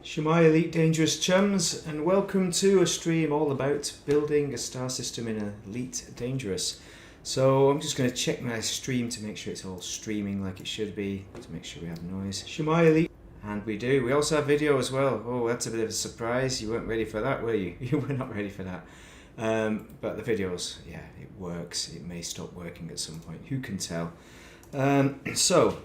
Shemai Elite Dangerous Chums, and welcome to a stream all about building a star system in Elite Dangerous. So I'm just going to check my stream to make sure it's all streaming like it should be, to make sure we have noise. Shemai Elite, and we do. We also have video as well. Oh, that's a bit of a surprise. You weren't ready for that, were you? You were not ready for that. But the videos, yeah, it works. It may stop working at some point. Who can tell? So,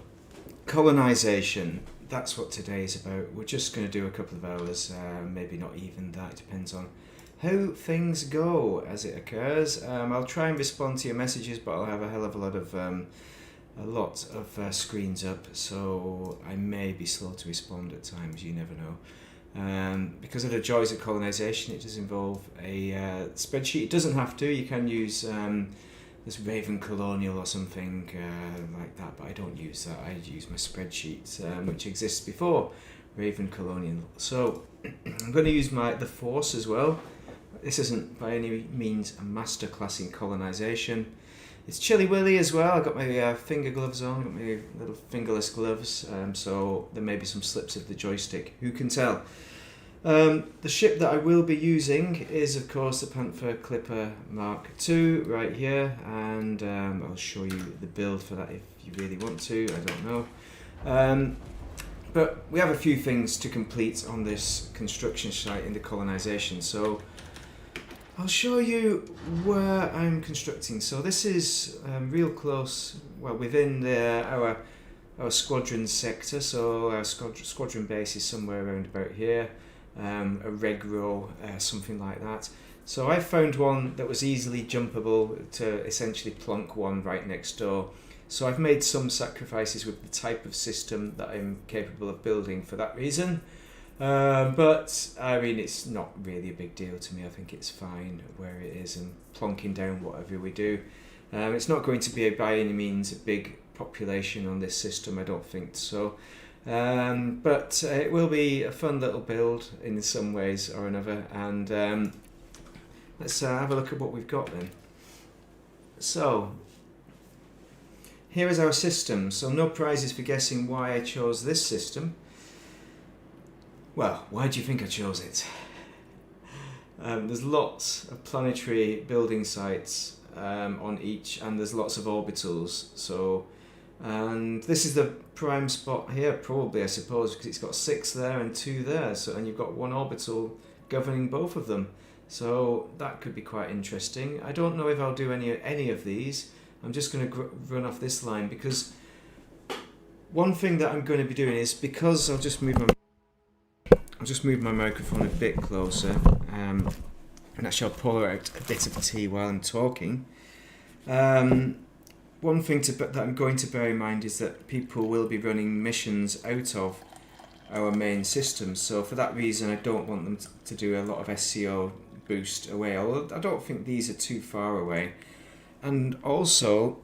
colonisation. That's what today is about. We're just going to do a couple of hours, maybe not even that. It depends on how things go as it occurs. I'll try and respond to your messages, but I'll have a hell of a lot of screens up, so I may be slow to respond at times. You never know. Because of the joys of colonisation, it does involve a spreadsheet. It doesn't have to. You can use this Raven Colonial or something like that, but I don't use that. I use my spreadsheet, which exists before Raven Colonial. So I'm going to use the Force as well. This isn't by any means a masterclass in colonisation. It's Chilly Willy as well. I've got my finger gloves on, got my little fingerless gloves, so there may be some slips of the joystick. Who can tell? The ship that I will be using is, of course, the Panther Clipper Mark II right here, and I'll show you the build for that if you really want to. I don't know. But we have a few things to complete on this construction site in the colonisation, so I'll show you where I'm constructing. So this is real close, well, within our squadron sector, so our squadron base is somewhere around about here. A reg row, something like that. So I found one that was easily jumpable to essentially plonk one right next door. So I've made some sacrifices with the type of system that I'm capable of building for that reason. But I mean, it's not really a big deal to me. I think it's fine where it is and plonking down whatever we do. It's not going to be by any means a big population on this system, I don't think so. But it will be a fun little build in some ways or another, and let's have a look at what we've got then. So here is our system. So no prizes for guessing why I chose this system. Well, why do you think I chose it? There's lots of planetary building sites on each, and there's lots of orbitals. So, and this is the prime spot here, probably, I suppose, because it's got 6 there and 2 there. So, and you've got one orbital governing both of them. So that could be quite interesting. I don't know if I'll do any of these. I'm just going to run off this line, because one thing that I'm going to be doing is, because I'll just move my microphone a bit closer, and actually I'll pour out a bit of tea while I'm talking. One thing that I'm going to bear in mind is that people will be running missions out of our main system, so for that reason I don't want them to do a lot of SCO boost away, although I don't think these are too far away. And also,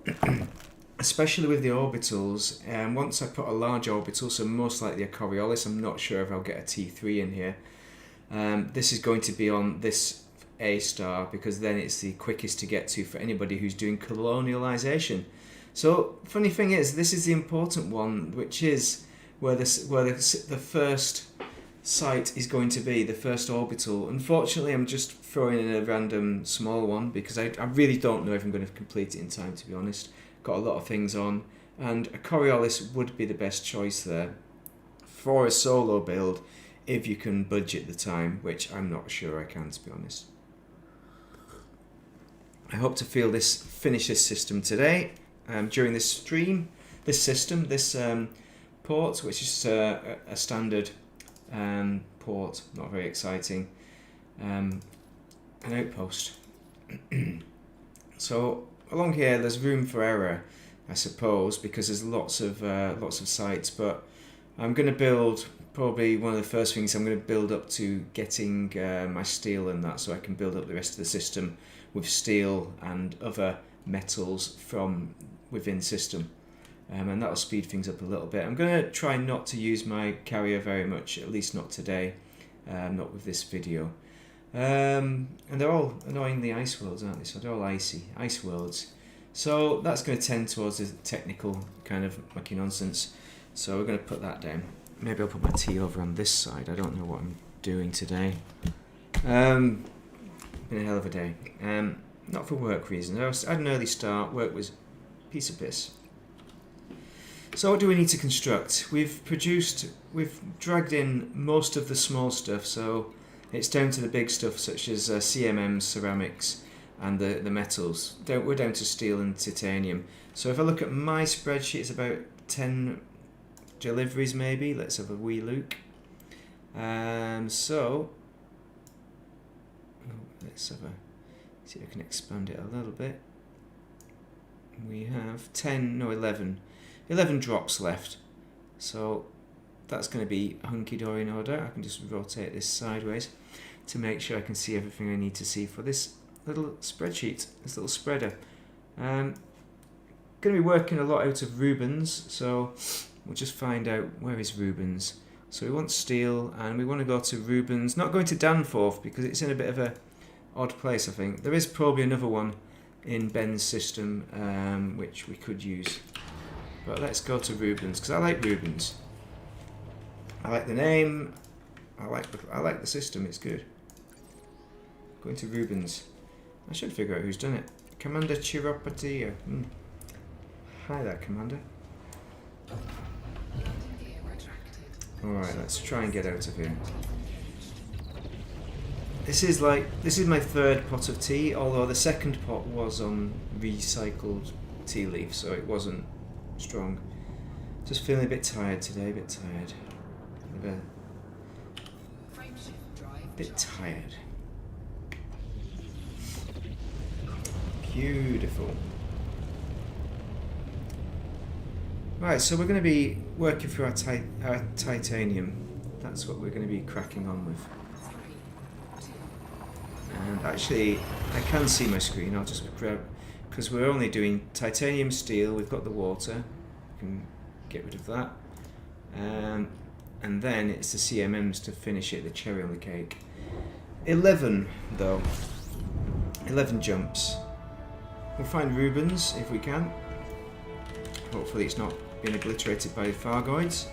especially with the orbitals, once I put a large orbital, so most likely a Coriolis, I'm not sure if I'll get a T3 in here, this is going to be on this A star, because then it's the quickest to get to for anybody who's doing colonialization. So funny thing is, this is the important one, which is where the first site is going to be, the first orbital. Unfortunately, I'm just throwing in a random small one, because I really don't know if I'm going to complete it in time, to be honest. Got a lot of things on, and a Coriolis would be the best choice there for a solo build if you can budget the time, which I'm not sure I can, to be honest. I hope to finish this system today during this stream. This port, which is a standard port, not very exciting, an outpost. So along here there's room for error, I suppose, because there's lots of sites, but I'm going to build, probably one of the first things I'm going to build up to getting my steel and that, so I can build up the rest of the system with steel and other metals from within system, and that'll speed things up a little bit. I'm going to try not to use my carrier very much, at least not today, not with this video. And they're all annoyingly ice worlds, aren't they? So they're all ice worlds. So that's going to tend towards the technical kind of mucky nonsense. So we're going to put that down. maybe I'll put my tea over on this side. I don't know what I'm doing today. Been a hell of a day. Not for work reasons. I had an early start. Work was a piece of piss. So what do we need to construct? We've dragged in most of the small stuff, so it's down to the big stuff such as CMMs, ceramics, and the metals. We're down to steel and titanium. So if I look at my spreadsheet, it's about 10 deliveries maybe. Let's have a wee look. Let's see if I can expand it a little bit. We have 11 drops left. So that's going to be hunky-dory in order. I can just rotate this sideways to make sure I can see everything I need to see for this little spreadsheet, this little spreader. Going to be working a lot out of Rubens, so we'll just find out where is Rubens. So we want steel, and we want to go to Rubens, not going to Danforth because it's in a bit of a odd place, I think. There is probably another one in Ben's system which we could use. But let's go to Rubens, because I like Rubens. I like the name, I like the system, it's good. Going to Rubens. I should figure out who's done it. Commander Chiropati. Hi there, Commander. Alright, let's try and get out of here. This is my third pot of tea, although the second pot was on recycled tea leaf, so it wasn't strong. Just feeling a bit tired today, a bit tired. A bit tired. Beautiful. Right, so we're going to be working through our titanium. That's what we're going to be cracking on with. And actually, I can see my screen. I'll just grab, because we're only doing titanium, steel. We've got the water. We can get rid of that. And then it's the CMMs to finish it, the cherry on the cake. 11 though. 11 jumps. We'll find Rubens if we can. Hopefully it's not been obliterated by Fargoids.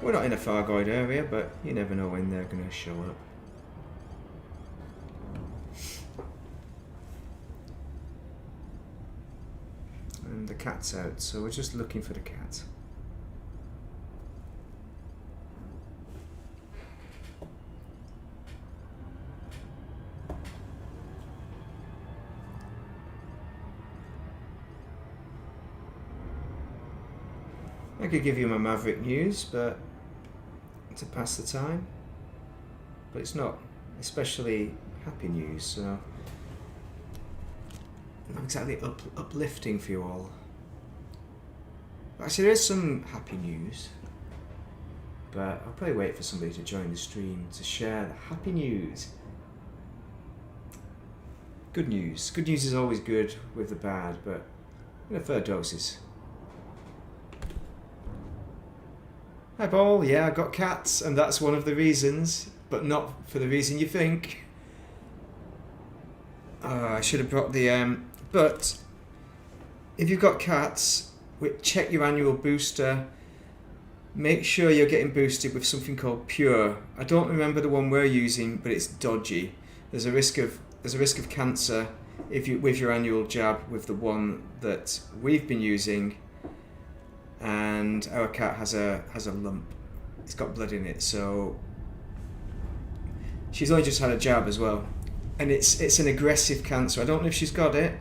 We're not in a Fargoid area, but you never know when they're going to show up. And the cat's out, so we're just looking for the cat. I could give you my Maverick news, but to pass the time. But it's not especially happy news, so not exactly uplifting for you all. Actually, there is some happy news, but I'll probably wait for somebody to join the stream to share the happy news. Good news. Good news is always good with the bad, but in a fair doses. Hi Paul, yeah, I got cats, and that's one of the reasons, but not for the reason you think. I should have brought the, but if you've got cats, check your annual booster. Make sure you're getting boosted with something called Pure. I don't remember the one we're using, but it's dodgy. There's a risk of cancer with your annual jab with the one that we've been using. And our cat has a lump. It's got blood in it, so she's only just had a jab as well, and it's an aggressive cancer. I don't know if she's got it,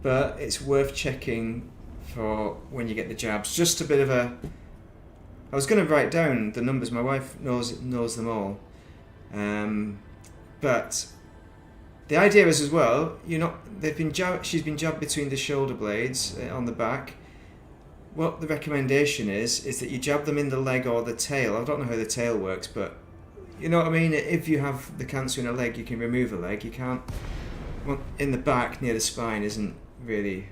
but it's worth checking for when you get the jabs. Just a bit of a. I was going to write down the numbers. My wife knows them all, but the idea is as well. She's been jabbed between the shoulder blades on the back. What the recommendation is that you jab them in the leg or the tail. I don't know how the tail works, but you know what I mean? If you have the cancer in a leg, you can remove a leg. You can't. Well, in the back, near the spine, isn't really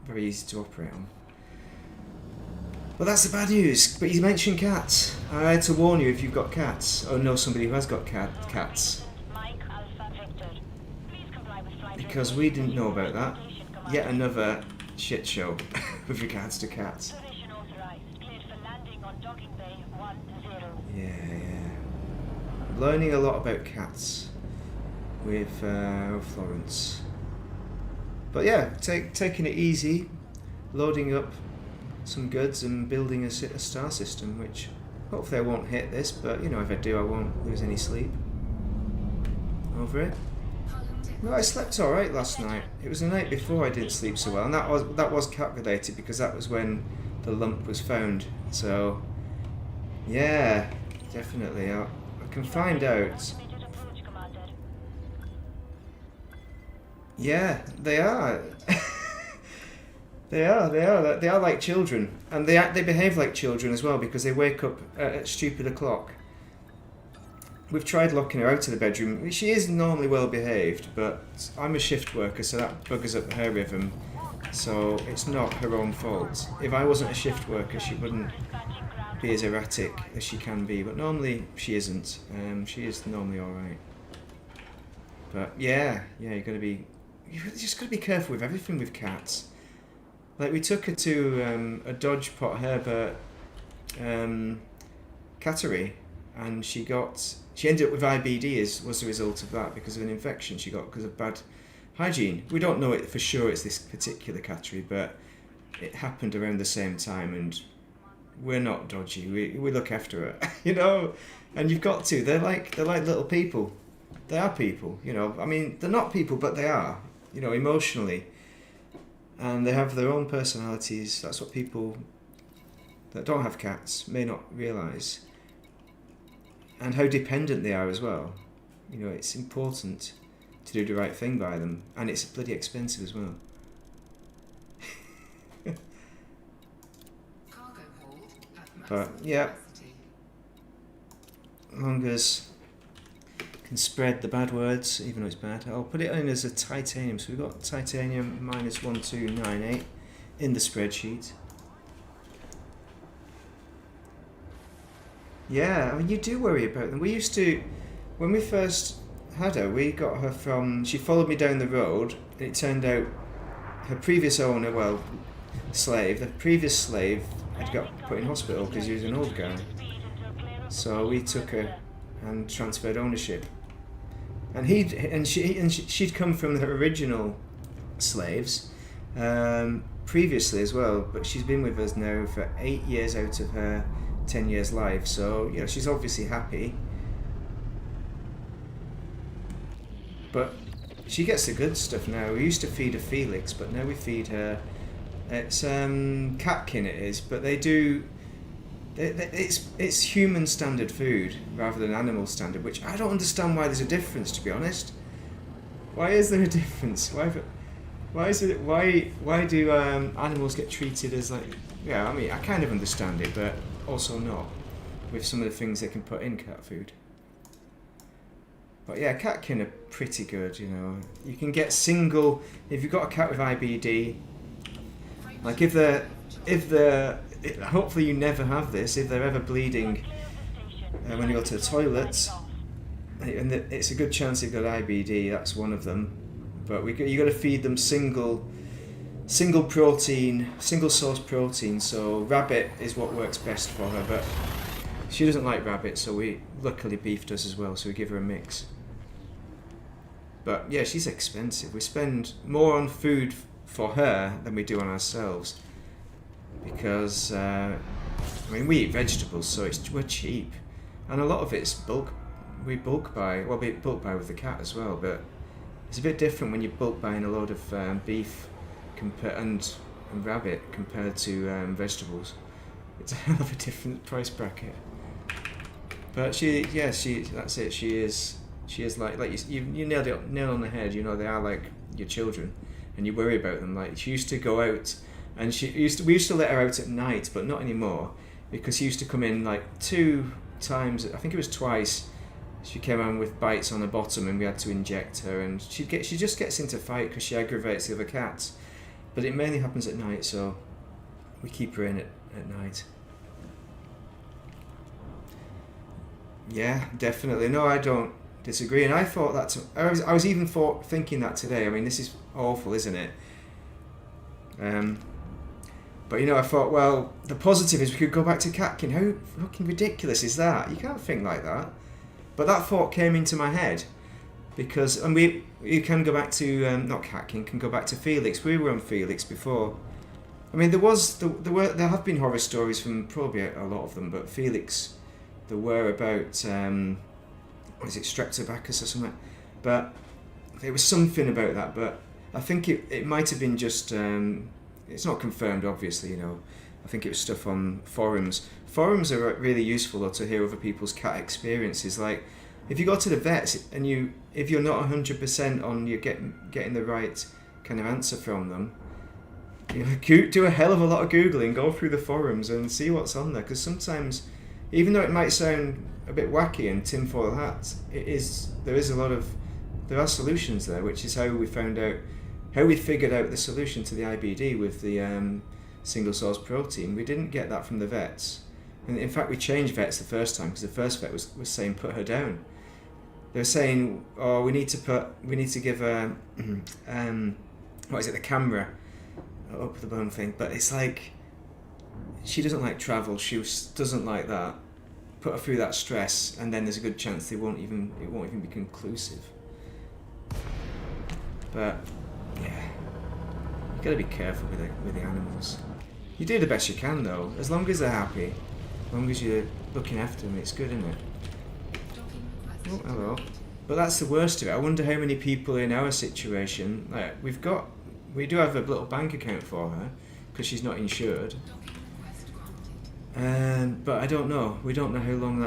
very easy to operate on. Well, that's the bad news. But you mentioned cats. I had to warn you if you've got cats, or know somebody who has got cats. Because we didn't know about that. Yet another shit show with regards to cats. learning a lot about cats with Florence. But yeah, taking it easy, loading up some goods and building a star system, which hopefully I won't hit this, but you know, if I do, I won't lose any sleep over it. No, I slept alright last night. It was the night before I didn't sleep so well, and that was cat related because that was when the lump was found. So yeah, definitely I can find out. Yeah, they are. They are like children, and they behave like children as well because they wake up at stupid o'clock. We've tried locking her out of the bedroom. She is normally well behaved, but I'm a shift worker, so that buggers up her rhythm. So it's not her own fault. If I wasn't a shift worker, she wouldn't be as erratic as she can be. But normally she isn't. She is normally all right. But yeah, you just gotta be careful with everything with cats. Like we took her to a Dodge Pot Herbert cattery, and she ended up with IBD was the result of that because of an infection she got because of bad hygiene. We don't know it for sure it's this particular cattery, but it happened around the same time, and we're not dodgy. We look after her, you know. And you've got to. They're like little people. They are people, you know. I mean, they're not people, but they are, you know, emotionally. And they have their own personalities. That's what people that don't have cats may not realise. And how dependent they are as well. You know, it's important to do the right thing by them. And it's bloody expensive as well. But, yeah. As long as can spread the bad words, even though it's bad. I'll put it in as a titanium. So we've got titanium minus 1298 in the spreadsheet. Yeah, I mean, you do worry about them. We used to, when we first had her, we got her from, she followed me down the road, and it turned out her previous owner, well, slave, the previous slave had got put in hospital because he was an old guy. So we took her and transferred ownership. And she'd come from her original slaves previously as well, but she's been with us now for 8 years out of her 10 years life, so you know she's obviously happy, but she gets the good stuff now. We used to feed her Felix, but now we feed her, it's catkin it is, but it's human standard food rather than animal standard, which I don't understand why there's a difference, to be honest. Why is there a difference? Why do animals get treated as like, yeah, I mean, I kind of understand it, but also not, with some of the things they can put in cat food. But yeah, catkin are pretty good, you know. You can get single, if you've got a cat with IBD, like if they're hopefully you never have this, if they're ever bleeding when you go to the toilet, and it's a good chance they've got IBD, that's one of them. But you got to feed them single protein, single source protein. So rabbit is what works best for her, but she doesn't like rabbit, so we luckily beef does as well, so we give her a mix. But yeah, she's expensive. We spend more on food for her than we do on ourselves because I mean we eat vegetables, so we're cheap, and a lot of it's bulk. We bulk buy. Well, we bulk buy with the cat as well, but it's a bit different when you're bulk buying a load of beef and rabbit compared to vegetables. It's a hell of a different price bracket. But that's it. She is like you nailed it, nail on the head. You know, they are like your children, and you worry about them. Like she used to go out, and we used to let her out at night, but not anymore because she used to come in like 2 times. I think it was twice. She came on with bites on the bottom, and we had to inject her. And she just gets into fight because she aggravates the other cats. But it mainly happens at night, so we keep her in at night. Yeah, definitely. No, I don't disagree. And I thought that I was even thinking that today. I mean, this is awful, isn't it? But you know, I thought, well, the positive is we could go back to catkin. How fucking ridiculous is that? You can't think like that. But that thought came into my head because, and you can go back to not Cat King, can go back to Felix. We were on Felix before. I mean, there have been horror stories from probably a lot of them, but Felix, there were about what is it, Streptococcus or something. But there was something about that. But I think it might have been just. It's not confirmed, obviously. You know, I think it was stuff on forums. Forums are really useful though, to hear other people's cat experiences. Like, if you go to the vets and if you're not 100% on you getting the right kind of answer from them, do a hell of a lot of Googling, go through the forums and see what's on there. Because sometimes, even though it might sound a bit wacky and tinfoil hat, there are solutions there, which is how we figured out the solution to the IBD with the single source protein. We didn't get that from the vets. And in fact, we changed vets the first time because the first vet was saying put her down. They were saying, oh, we need to give her, what is it, the camera up the bone thing. But it's like, she doesn't like travel. She doesn't like that. Put her through that stress, and then there's a good chance it won't even be conclusive. But yeah, you gotta be careful with the animals. You do the best you can though, as long as they're happy. As long as you're looking after them, it's good, isn't it? Oh, hello. But that's the worst of it. I wonder how many people in our situation, like we do have a little bank account for her because she's not insured. But I don't know. We don't know how long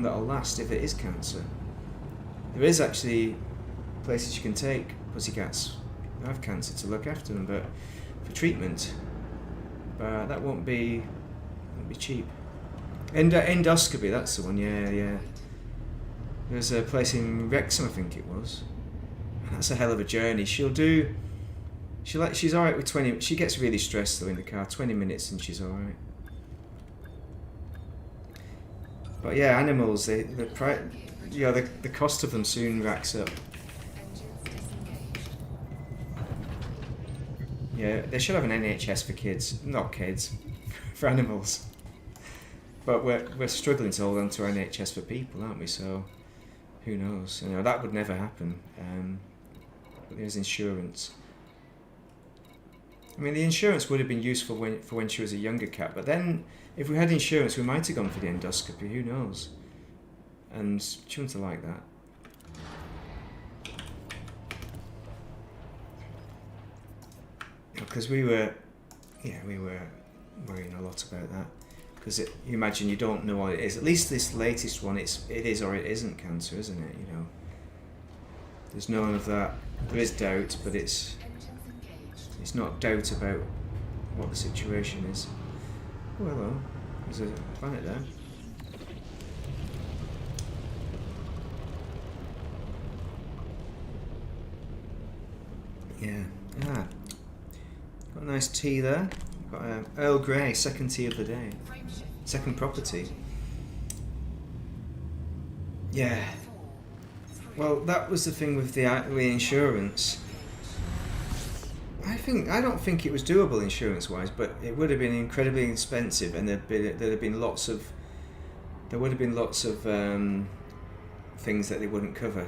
that'll last if it is cancer. There is actually places you can take pussycats who have cancer to look after them, but for treatment. But that won't be cheap. Endoscopy, that's the one. Yeah. There's a place in Wrexham, I think it was. That's a hell of a journey. She's alright with 20. She gets really stressed though in the car. 20 minutes and she's alright. But yeah, animals, the cost of them soon racks up. Yeah, they should have an NHS for kids, not kids, for animals. But we're struggling to hold on to our NHS for people, aren't we? So who knows? You know, that would never happen. But there's insurance. I mean, the insurance would have been useful for when she was a younger cat, but then if we had insurance, we might have gone for the endoscopy. Who knows? And she wouldn't have liked that. Because we were worrying a lot about that. Because you imagine you don't know what it is. At least this latest one, it is or it isn't cancer, isn't it? You know, there's none of that. There is doubt, but it's not doubt about what the situation is. Oh, hello. There's a planet there. Yeah. Got a nice tea there. Got Earl Grey, second tea of the day. Second property. Yeah. Well, that was the thing with the insurance. I don't think it was doable insurance-wise, but it would have been incredibly expensive, and there would have been lots of things that they wouldn't cover.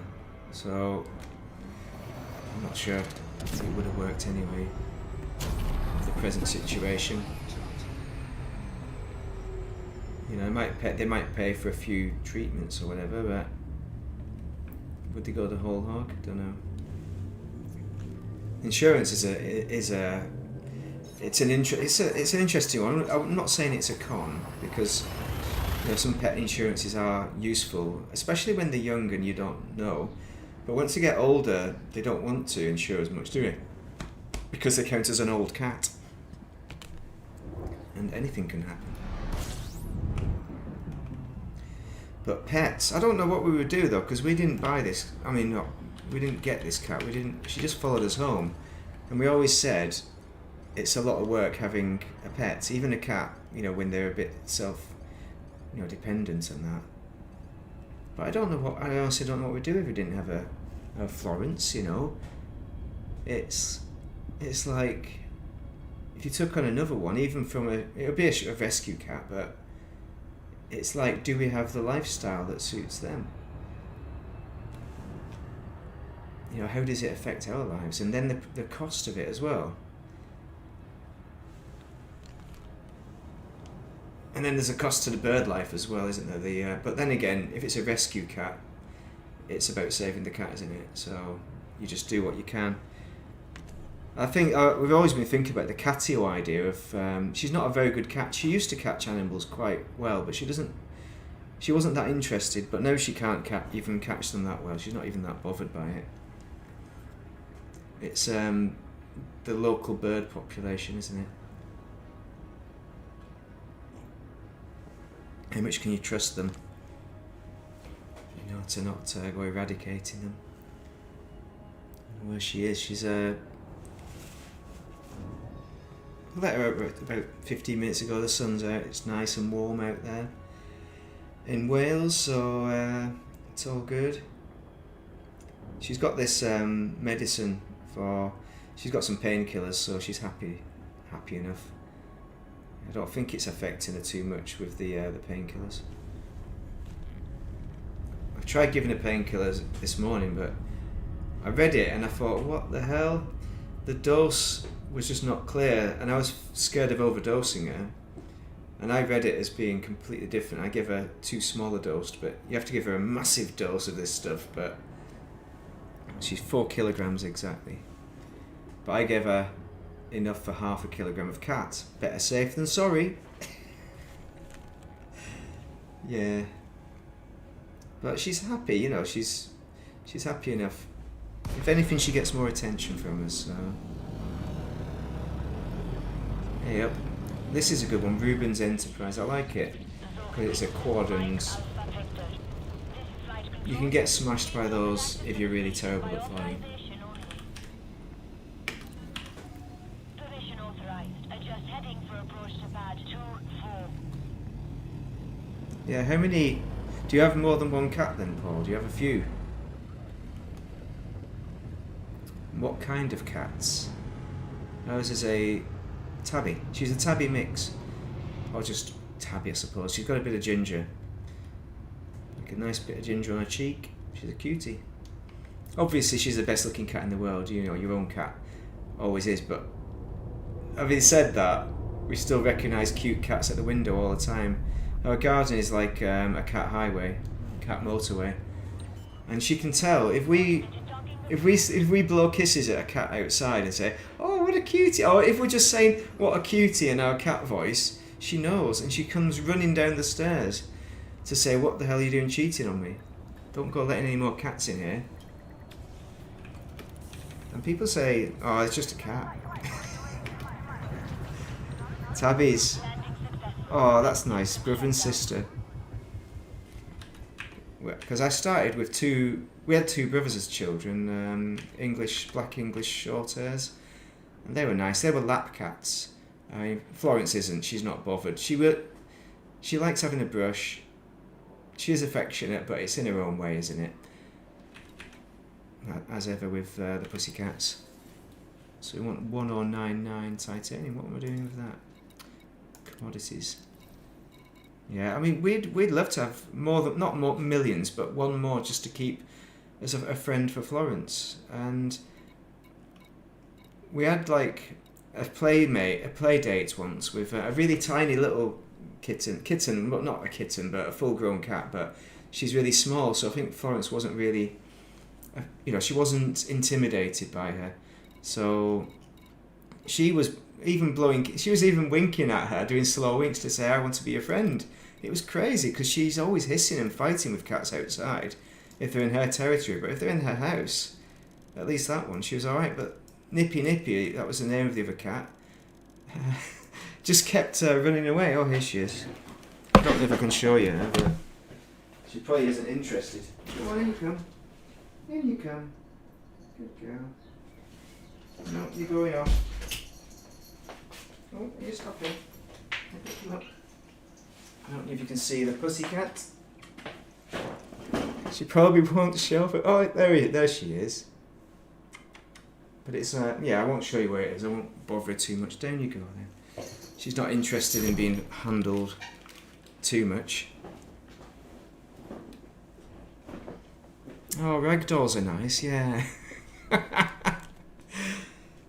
So I'm not sure if it would have worked anyway. The present situation, you know, they might pay for a few treatments or whatever, but would they go the whole hog? Don't know. Insurance is an interesting one. I'm not saying it's a con, because you know, some pet insurances are useful, especially when they're young and you don't know. But once they get older, they don't want to insure as much, do they? Because they count as an old cat. And anything can happen. But pets, I don't know what we would do though, because we didn't buy this. I mean, no, we didn't get this cat. She just followed us home, and we always said it's a lot of work having a pet, even a cat. You know, when they're a bit dependent on that. But I honestly don't know what we'd do if we didn't have a Florence. You know, it's like if you took on another one, even from it would be a rescue cat, but it's like, do we have the lifestyle that suits them? You know, how does it affect our lives? And then the cost of it as well. And then there's a cost to the bird life as well, isn't there? But then again, if it's a rescue cat, it's about saving the cat, isn't it? So you just do what you can. I think we've always been thinking about the catio idea of she's not a very good cat. She used to catch animals quite well, but she wasn't that interested. But now she can't even catch them that well. She's not even that bothered by it. It's the local bird population, isn't it? How much can you trust them? You know, to not go eradicating them. And where she is, she's I let her out about 15 minutes ago. The sun's out, it's nice and warm out there in Wales, so it's all good. She's got this medicine she's got some painkillers, so she's happy enough. I don't think it's affecting her too much with the painkillers. I tried giving her painkillers this morning, but I read it and I thought, what the hell? The dose was just not clear, and I was scared of overdosing her. And I read it as being completely different. I gave her too small a dose, but you have to give her a massive dose of this stuff. But she's 4 kilograms exactly. But I gave her enough for 1/2 kilogram of cat. Better safe than sorry. Yeah. But she's happy, you know, she's happy enough. If anything, she gets more attention from us, so. Yep. This is a good one, Ruben's Enterprise. I like it because it's a quad, and you can get smashed by those if you're really terrible at flying. Yeah, how many... Do you have more than one cat then, Paul? Do you have a few? What kind of cats? Ours is a tabby. She's a tabby mix. Or just tabby, I suppose. She's got a bit of ginger. Like a nice bit of ginger on her cheek. She's a cutie. Obviously, she's the best looking cat in the world. You know, your own cat always is. But having said that, we still recognise cute cats at the window all the time. Our garden is like a cat highway, cat motorway, and she can tell if we blow kisses at a cat outside and say, "Oh, what a cutie!" or if we're just saying "what a cutie" in our cat voice, she knows, and she comes running down the stairs to say, "What the hell are you doing, cheating on me? Don't go letting any more cats in here." And people say, "Oh, it's just a cat." Tabbies. Oh, that's nice. Brother and sister. Because I started with we had 2 brothers as children, black English short hairs. And they were nice. They were lap cats. Florence isn't. She's not bothered. She likes having a brush. She is affectionate, but it's in her own way, isn't it? As ever with the pussycats. So we want 1099 titanium. What am I doing with that? Commodities. Yeah, I mean, we'd love to have not more millions, but one more just to keep as a friend for Florence. And we had like a play date once with a really tiny little kitten, but not a kitten, but a full-grown cat. But she's really small, so I think Florence wasn't really, she wasn't intimidated by her. So she was even winking at her, doing slow winks to say, "I want to be your friend." It was crazy because she's always hissing and fighting with cats outside if they're in her territory, but if they're in her house, at least that one, she was alright. But Nippy, that was the name of the other cat, just kept running away. Oh, here she is. I don't know if I can show you her, but she probably isn't interested. Come on, in you come. In you come. Good girl. No, you're going off. Oh, you're stopping. I'll pick you up. I don't know if you can see the pussycat. She probably won't show, but oh, there she is. But it's I won't show you where it is. I won't bother her too much. Down you go then. She's not interested in being handled too much. Oh, ragdolls are nice, yeah.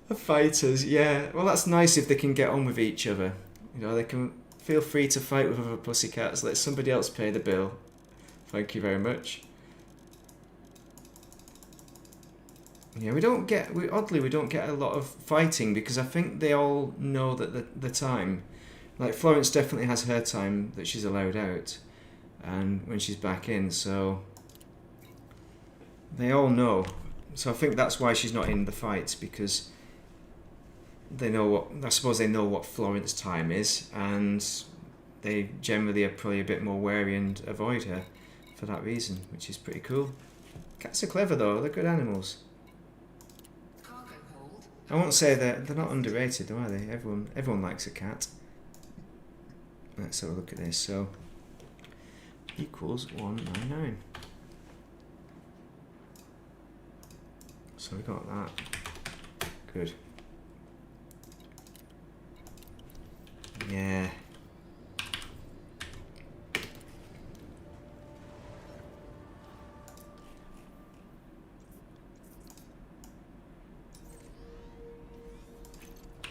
The fighters, yeah. Well, that's nice if they can get on with each other. You know, they can feel free to fight with other pussycats. Let somebody else pay the bill. Thank you very much. Yeah, oddly we don't get a lot of fighting because I think they all know that the time. Like Florence definitely has her time that she's allowed out, and when she's back in, so they all know. So I think that's why she's not in the fights, because they know what. I suppose they know what Florence time is, and they generally are probably a bit more wary and avoid her for that reason, which is pretty cool. Cats are clever though; they're good animals. I won't say they're not underrated, though, are they? Everyone likes a cat. Let's have a look at this. So equals 199. So we got that. Good. Yeah.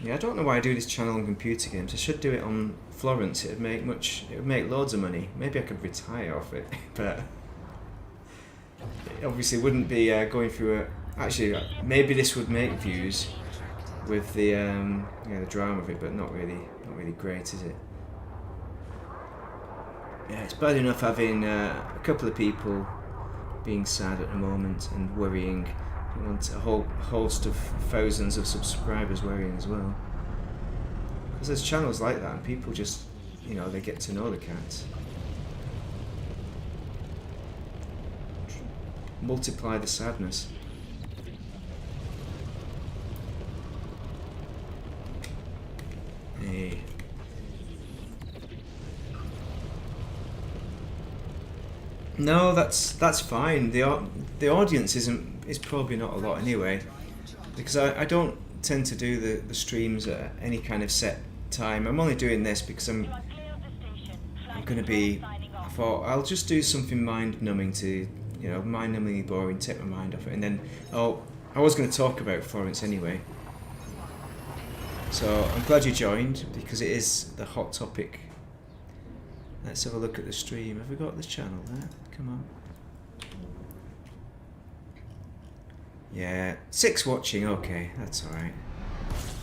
Yeah, I don't know why I do this channel on computer games. I should do it on Florence. It would make loads of money. Maybe I could retire off it, but it obviously wouldn't be going through a. Actually, maybe this would make views with the the drama of it, but not really great, is it? Yeah, it's bad enough having a couple of people being sad at the moment and worrying. I want a whole host of thousands of subscribers worrying as well. Because there's channels like that and people just, they get to know the cats. Multiply the sadness. Hey. No, that's fine. The audience is probably not a lot anyway, because I don't tend to do the streams at any kind of set time. I'm only doing this because I'm going to be. I thought I'll just do something mind-numbing to, mind-numbingly boring, take my mind off it, and then I was going to talk about Florence anyway. So I'm glad you joined because it is the hot topic. Let's have a look at the stream. Have we got the channel there? Come on. Yeah, 6 watching, okay, that's alright.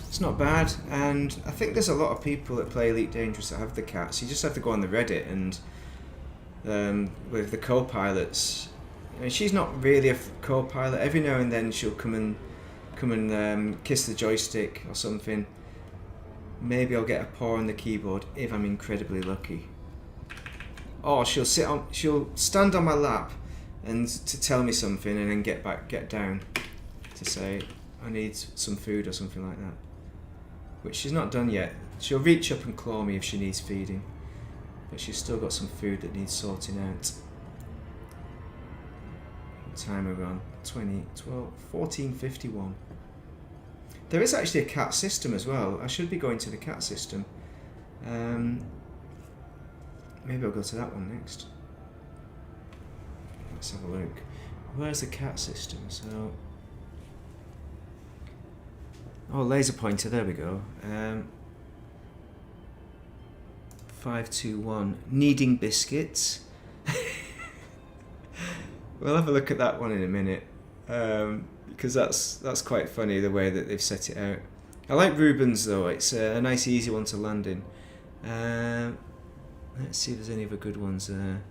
It's not bad, and I think there's a lot of people that play Elite Dangerous that have the cats. You just have to go on the Reddit and with the co-pilots. She's not really a co-pilot. Every now and then she'll come and kiss the joystick or something. Maybe I'll get a paw on the keyboard if I'm incredibly lucky. Or she'll stand on my lap and to tell me something and then get down to say I need some food or something like that. Which she's not done yet. She'll reach up and claw me if she needs feeding. But she's still got some food that needs sorting out. What time are we on? 14:51. There is actually a cat system as well. I should be going to the cat system. Maybe I'll go to that one next. Let's have a look. Where's the cat system? So, laser pointer. There we go. 521. Needing biscuits. We'll have a look at that one in a minute, because that's quite funny the way that they've set it out. I like Rubens though. It's a nice, easy one to land in. Let's see if there's any other good ones there.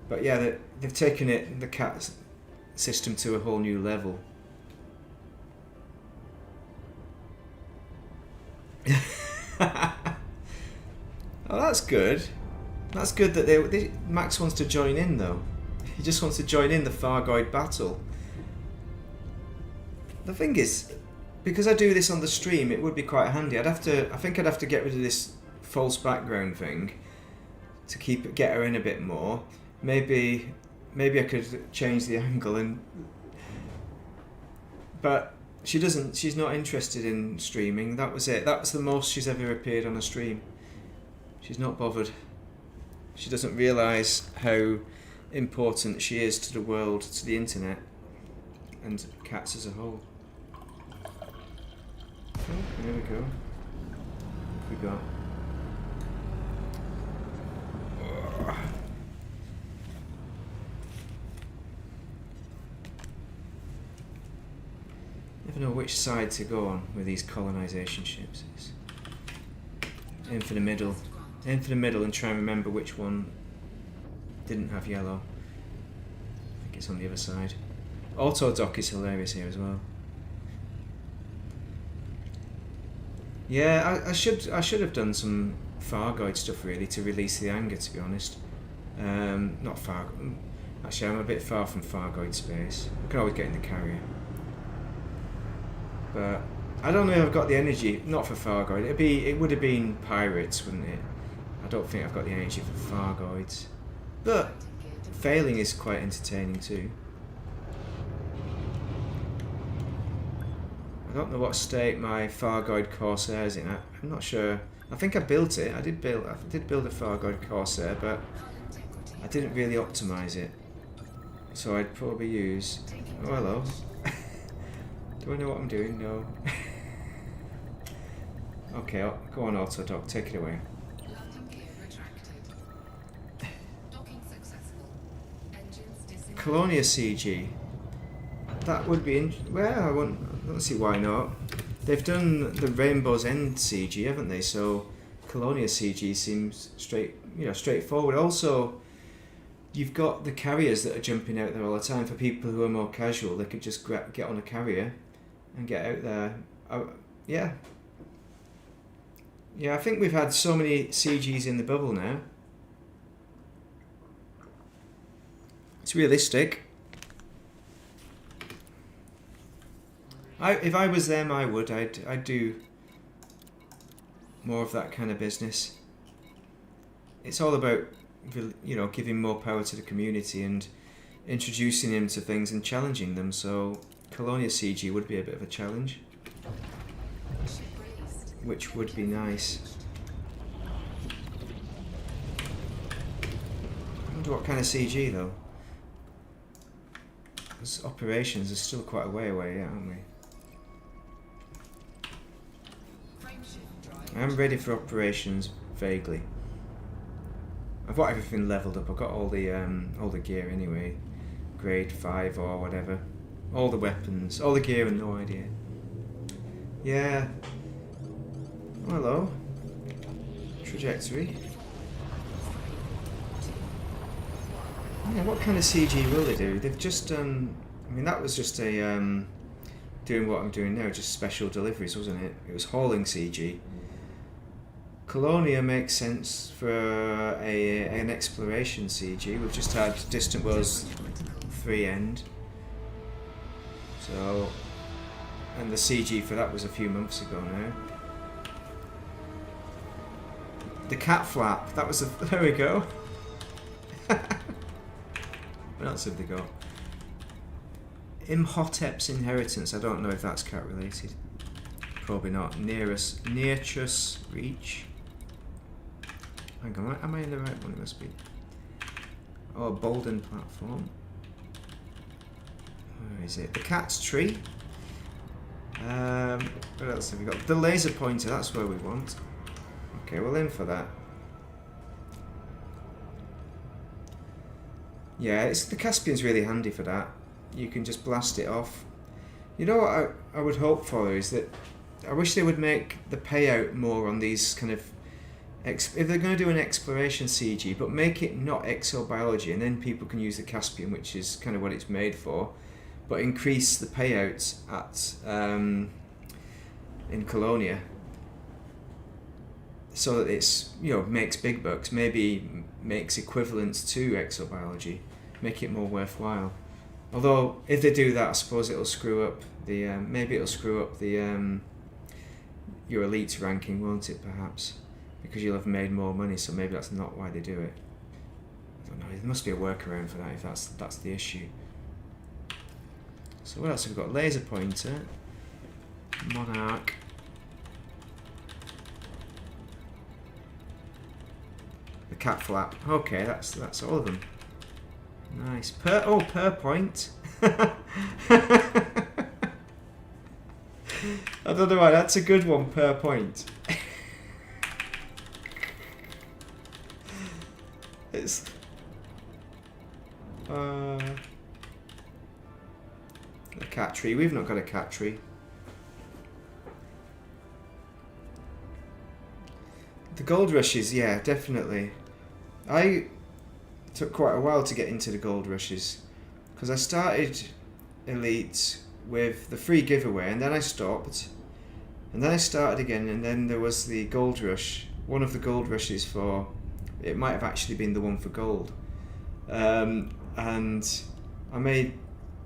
But yeah, they've taken the cat system to a whole new level. Oh, that's good. That's good that Max wants to join in though. He just wants to join in the Fargoid battle. The thing is, because I do this on the stream, it would be quite handy. I think I'd have to get rid of this false background thing to get her in a bit more. Maybe I could change the angle but She doesn't. She's not interested in streaming. That was it. That was the most she's ever appeared on a stream. She's not bothered. She doesn't realise how important she is to the world, to the internet, and cats as a whole. Oh, there we go. What have we got? Never know which side to go on with these colonisation ships. Aim for the middle. Aim for the middle and try and remember which one didn't have yellow. I think it's on the other side. Auto dock is hilarious here as well. Yeah, I should have done some Fargoid stuff really to release the anger, to be honest. Not Fargoid. Actually, I'm a bit far from Fargoid space. I can always get in the carrier. But I don't know if I've got the energy. Not for Fargoid. It would have been pirates, wouldn't it? I don't think I've got the energy for Fargoids. But failing is quite entertaining too. I don't know what state my Fargoid Corsair is in. I'm not sure. I think I built it. I did build a Fargoid Corsair, but I didn't really optimise it. So I'd probably use... Oh, hello. Do I know what I'm doing? No. Okay, go on, auto dock. Take it away. Colonial CG. That would be well, I don't see why not. They've done the Rainbow's End CG, haven't they? So Colonial CG seems straightforward. Also, you've got the carriers that are jumping out there all the time. For people who are more casual, they could just get on a carrier and get out there. Yeah. Yeah, I think we've had so many CGs in the bubble now. It's realistic. If I was them, I would. I'd do more of that kind of business. It's all about, giving more power to the community and introducing them to things and challenging them. So Colonial CG would be a bit of a challenge, which would be nice. I wonder what kind of CG though. Because operations are still quite a way away, aren't we? I'm ready for operations vaguely. I've got everything leveled up. I've got all the gear anyway, grade 5 or whatever. All the weapons, all the gear, and no idea. Yeah. Oh, hello. Trajectory. Yeah, what kind of CG will they do? They've just done. I mean, that was just a doing what I'm doing now, just special deliveries, wasn't it? It was hauling CG. Colonia makes sense for an exploration CG. We've just had Distant Worlds 3 end. So, and the CG for that was a few months ago now. The cat flap, that was there we go. What else have they got? Imhotep's Inheritance, I don't know if that's cat related. Probably not. Nearest Reach. Hang on, am I in the right one? It must be. Oh, Bolden Platform. Where is it? The Cat's Tree. What else have we got? The Laser Pointer, that's where we want. Okay, we'll in for that. Yeah, the Caspian's really handy for that. You can just blast it off. You know what I would hope for is that I wish they would make the payout more on these kind of if they're going to do an exploration CG, but make it not exobiology, and then people can use the Caspian, which is kind of what it's made for, but increase the payouts at in Colonia, so that it's makes big bucks, maybe makes equivalents to exobiology, make it more worthwhile. Although if they do that, I suppose it'll screw up the your elite ranking, won't it? Perhaps because you'll have made more money, so maybe that's not why they do it. I don't know. There must be a workaround for that if that's the issue. So what else have we got? Laser pointer. Monarch. The cat flap. Okay, that's all of them. Nice. Per point. I don't know why, that's a good one, per point. It's a cat tree. We've not got a cat tree. The gold rushes, yeah, definitely. I took quite a while to get into the gold rushes because I started Elite with the free giveaway and then I stopped and then I started again, and then there was the gold rush, one of the gold rushes for, it might have actually been the one for gold, and I made,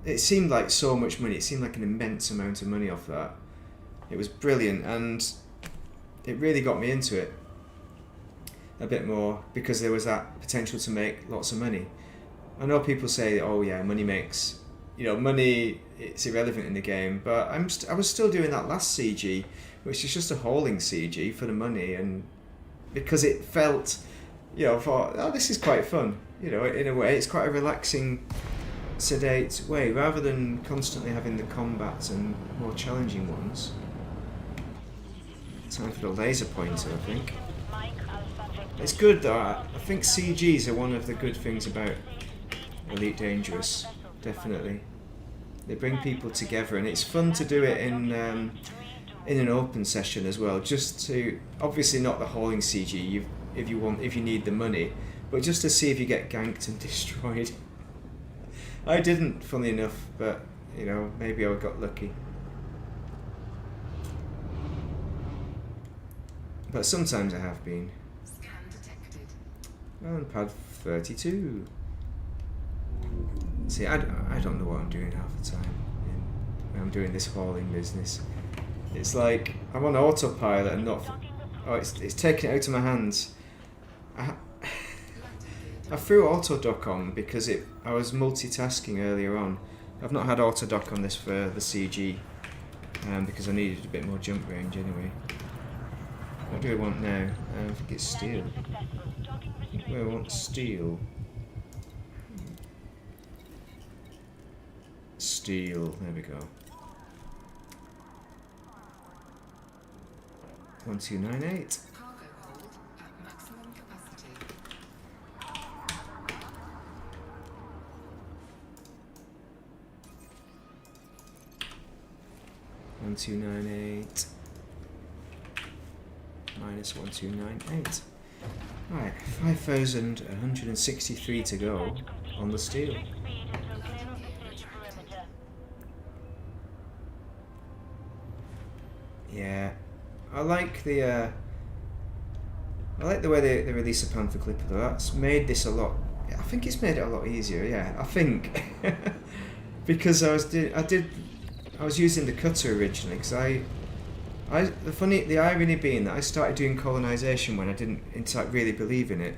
it seemed like so much money, it seemed like an immense amount of money off that. It was brilliant and it really got me into it a bit more because there was that potential to make lots of money. I know people say, oh yeah, money makes, you know, money, it's irrelevant in the game, but I was still doing that last CG, which is just a hauling CG for the money, and because it felt, you know, I thought, oh, this is quite fun, you know, in a way, it's quite a relaxing, sedate way, rather than constantly having the combats and more challenging ones. Time for the laser pointer, I think. It's good though, I think CGs are one of the good things about Elite Dangerous, definitely. They bring people together and it's fun to do it in an open session as well, just to, obviously not the hauling CG if you need the money, but just to see if you get ganked and destroyed. I didn't, funnily enough, but you know, maybe I got lucky. But sometimes I have been. And pad 32. See, I don't know what I'm doing half the time when I'm doing this hauling business. It's like I'm on autopilot and not. Oh, it's taking it out of my hands. I threw autodock on because I was multitasking earlier on. I've not had autodock on this for the CG because I needed a bit more jump range anyway. What do I want now? I think it's steel. I want steel. Steel, there we go. 1298. Cargo hold at maximum capacity. 1298. Minus 1298. Right, 5,163 to go on the steel. Yeah, I like the way they release a Panther Clipper though. That's made this a lot. I think it's made it a lot easier. Yeah, I think because I was using the cutter originally because the irony being that I started doing Colonisation when I didn't in fact really believe in it,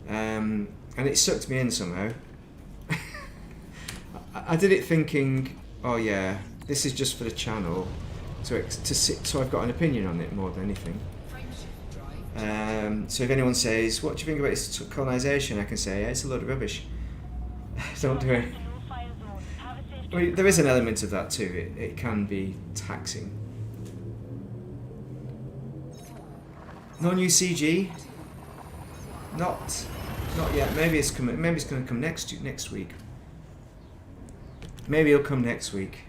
and it sucked me in somehow. I did it thinking, oh yeah, this is just for the channel, so I've got an opinion on it more than anything. So if anyone says, what do you think about this Colonisation, I can say, yeah, it's a load of rubbish. Don't do it. I mean, there is an element of that too. It can be taxing. No new CG. Not yet. Maybe it's coming. Maybe it's going to come next week. Maybe it'll come next week.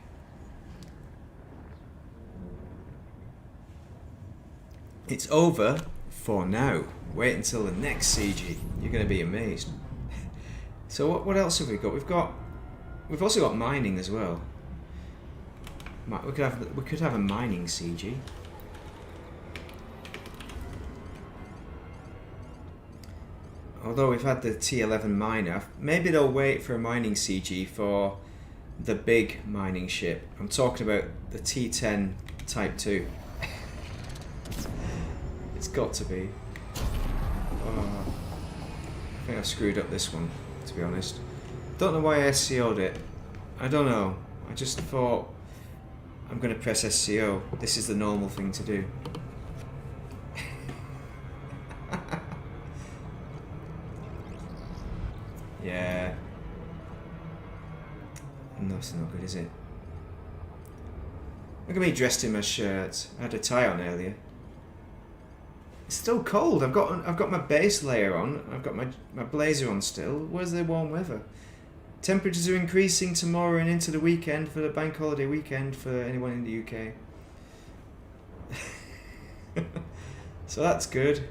It's over for now. Wait until the next CG. You're going to be amazed. So what else have we got? We've also got mining as well. We could have a mining CG. Although we've had the T11 miner, maybe they'll wait for a mining CG for the big mining ship. I'm talking about the T10 Type 2. It's got to be. Oh, I think I've screwed up this one, to be honest. Don't know why I SCO'd it. I don't know. I just thought I'm going to press SCO. This is the normal thing to do. Yeah. No, it's not good, is it? Look at me dressed in my shirt. I had a tie on earlier. It's still cold. I've got my base layer on. I've got my blazer on still. Where's the warm weather? Temperatures are increasing tomorrow and into the weekend for the bank holiday weekend for anyone in the UK. So that's good.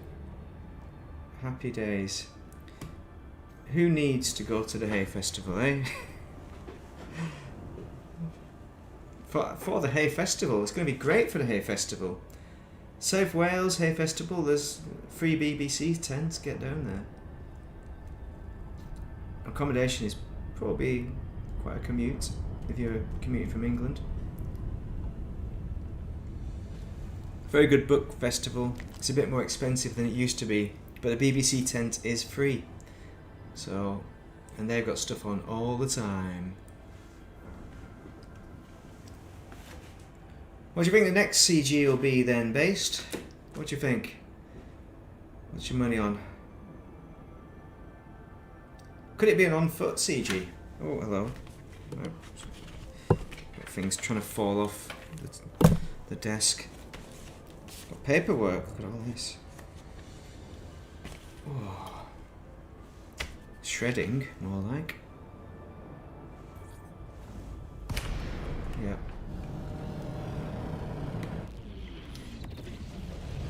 Happy days. Who needs to go to the hay festival, eh? For the hay festival, it's going to be great for the hay festival. South Wales hay festival. There's free BBC tents. Get down there. Accommodation is probably quite a commute if you're commuting from England. Very good book festival. It's a bit more expensive than it used to be, but the BBC tent is free. So, and they've got stuff on all the time. What do you think the next CG will be then, based? What do you think? What's your money on? Could it be an on-foot CG? Oh, hello. Got things trying to fall off the desk. Got paperwork, look at all this. Oh. Shredding, more like. Yeah.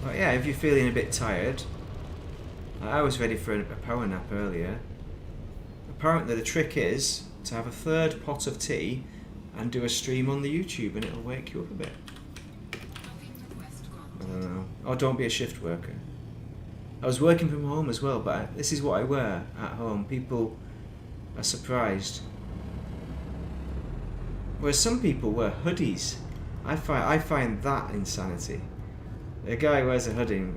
But yeah, if you're feeling a bit tired, I was ready for a power nap earlier. Apparently the trick is to have a third pot of tea and do a stream on the YouTube and it'll wake you up a bit. I don't know. Or don't be a shift worker. I was working from home as well, but this is what I wear at home. People are surprised. Whereas some people wear hoodies. I find that insanity. A guy wears a hoodie.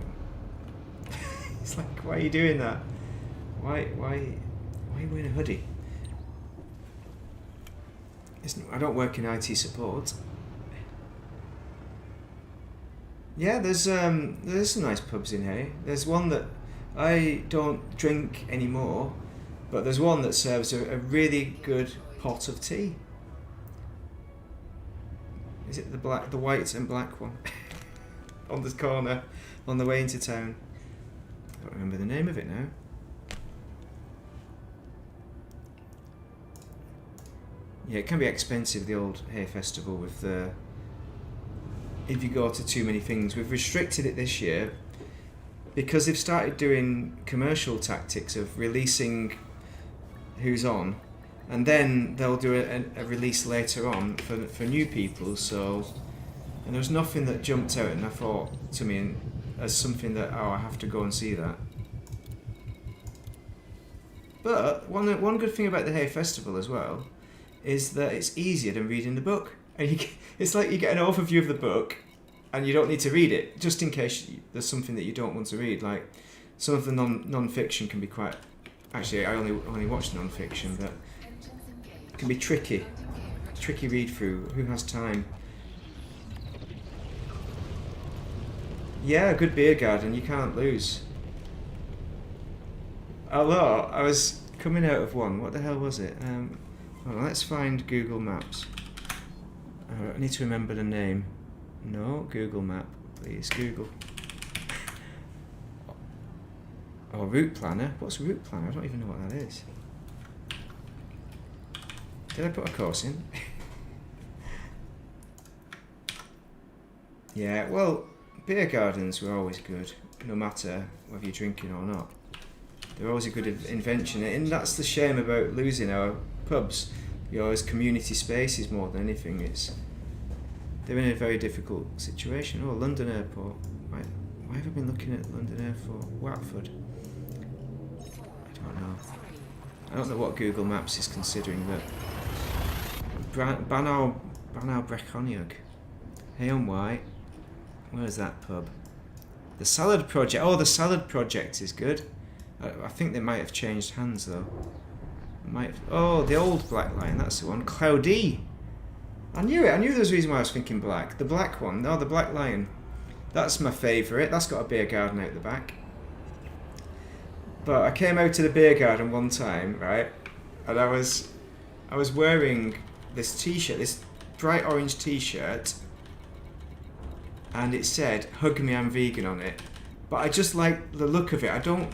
It's like, why are you doing that? Why are you wearing a hoodie? I don't work in IT support. Yeah, there's some nice pubs in here. There's one that I don't drink anymore, but there's one that serves a really good pot of tea. Is it the white and black one? On this corner, on the way into town. I don't remember the name of it now. Yeah, it can be expensive, the old hay festival, with the... if you go to too many things. We've restricted it this year because they've started doing commercial tactics of releasing who's on, and then they'll do a release later on for new people. So, and there was nothing that jumped out and I thought to me as something that, oh, I have to go and see that. But one good thing about the hay festival as well is that it's easier than reading the book. And it's like you get an overview of the book and you don't need to read it, just in case there's something that you don't want to read. Like some of the non-fiction can be quite... Actually, I only watch non-fiction, but it can be tricky read through. Who has time? Yeah, a good beer garden, you can't lose. Although, I was coming out of one. What the hell was it? Hold on, let's find Google Maps. I need to remember the name. No, Google Map, please. Google. Oh, Route Planner. What's Route Planner? I don't even know what that is. Did I put a course in? Yeah, well, beer gardens were always good, no matter whether you're drinking or not. They're always a good invention, and that's the shame about losing our pubs. As community spaces more than anything. They're in a very difficult situation. Oh, London Airport. Why have I been looking at London Airport? Watford. I don't know. I don't know what Google Maps is considering, but Banal Brechoniog. Hay on White. Where's that pub? The Salad Project. Oh, the Salad Project is good. I think they might have changed hands though. Oh, the old Black Lion, that's the one. Cloudy. I knew it. I knew there was a reason why I was thinking black. The black one. No, the black lion. That's my favourite. That's got a beer garden out the back. But I came out to the beer garden one time, right? And I was wearing this t-shirt, this bright orange t-shirt, and it said "Hug me, I'm vegan" on it. But I just like the look of it. I don't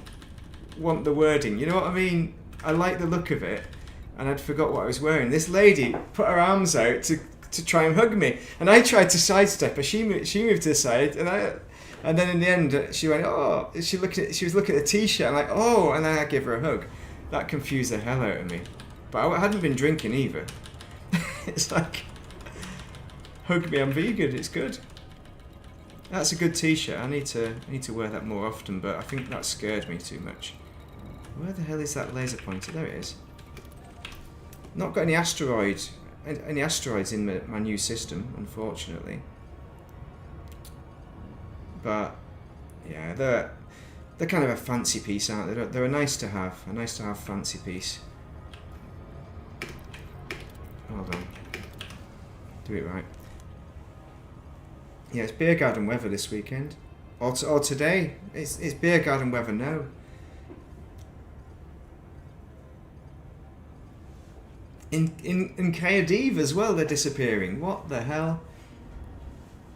want the wording. You know what I mean? I like the look of it, and I'd forgot what I was wearing. This lady put her arms out to try and hug me, and I tried to sidestep her. She moved to the side, and then in the end she went, oh. She was looking at the t-shirt. I'm like, oh, and then I gave her a hug. That confused the hell out of me. But I hadn't been drinking either. It's like, hug me, I'm vegan. It's good. That's a good t-shirt. I need to wear that more often, but I think that scared me too much. Where the hell is that laser pointer? There it is. Not got any asteroids in my new system, unfortunately. But yeah, they're kind of a fancy piece, aren't they? They're a nice to have fancy piece. Hold on, do it right. Yeah, it's beer garden weather this weekend, or today. It's beer garden weather now. In Kayadiv as well, they're disappearing. What the hell?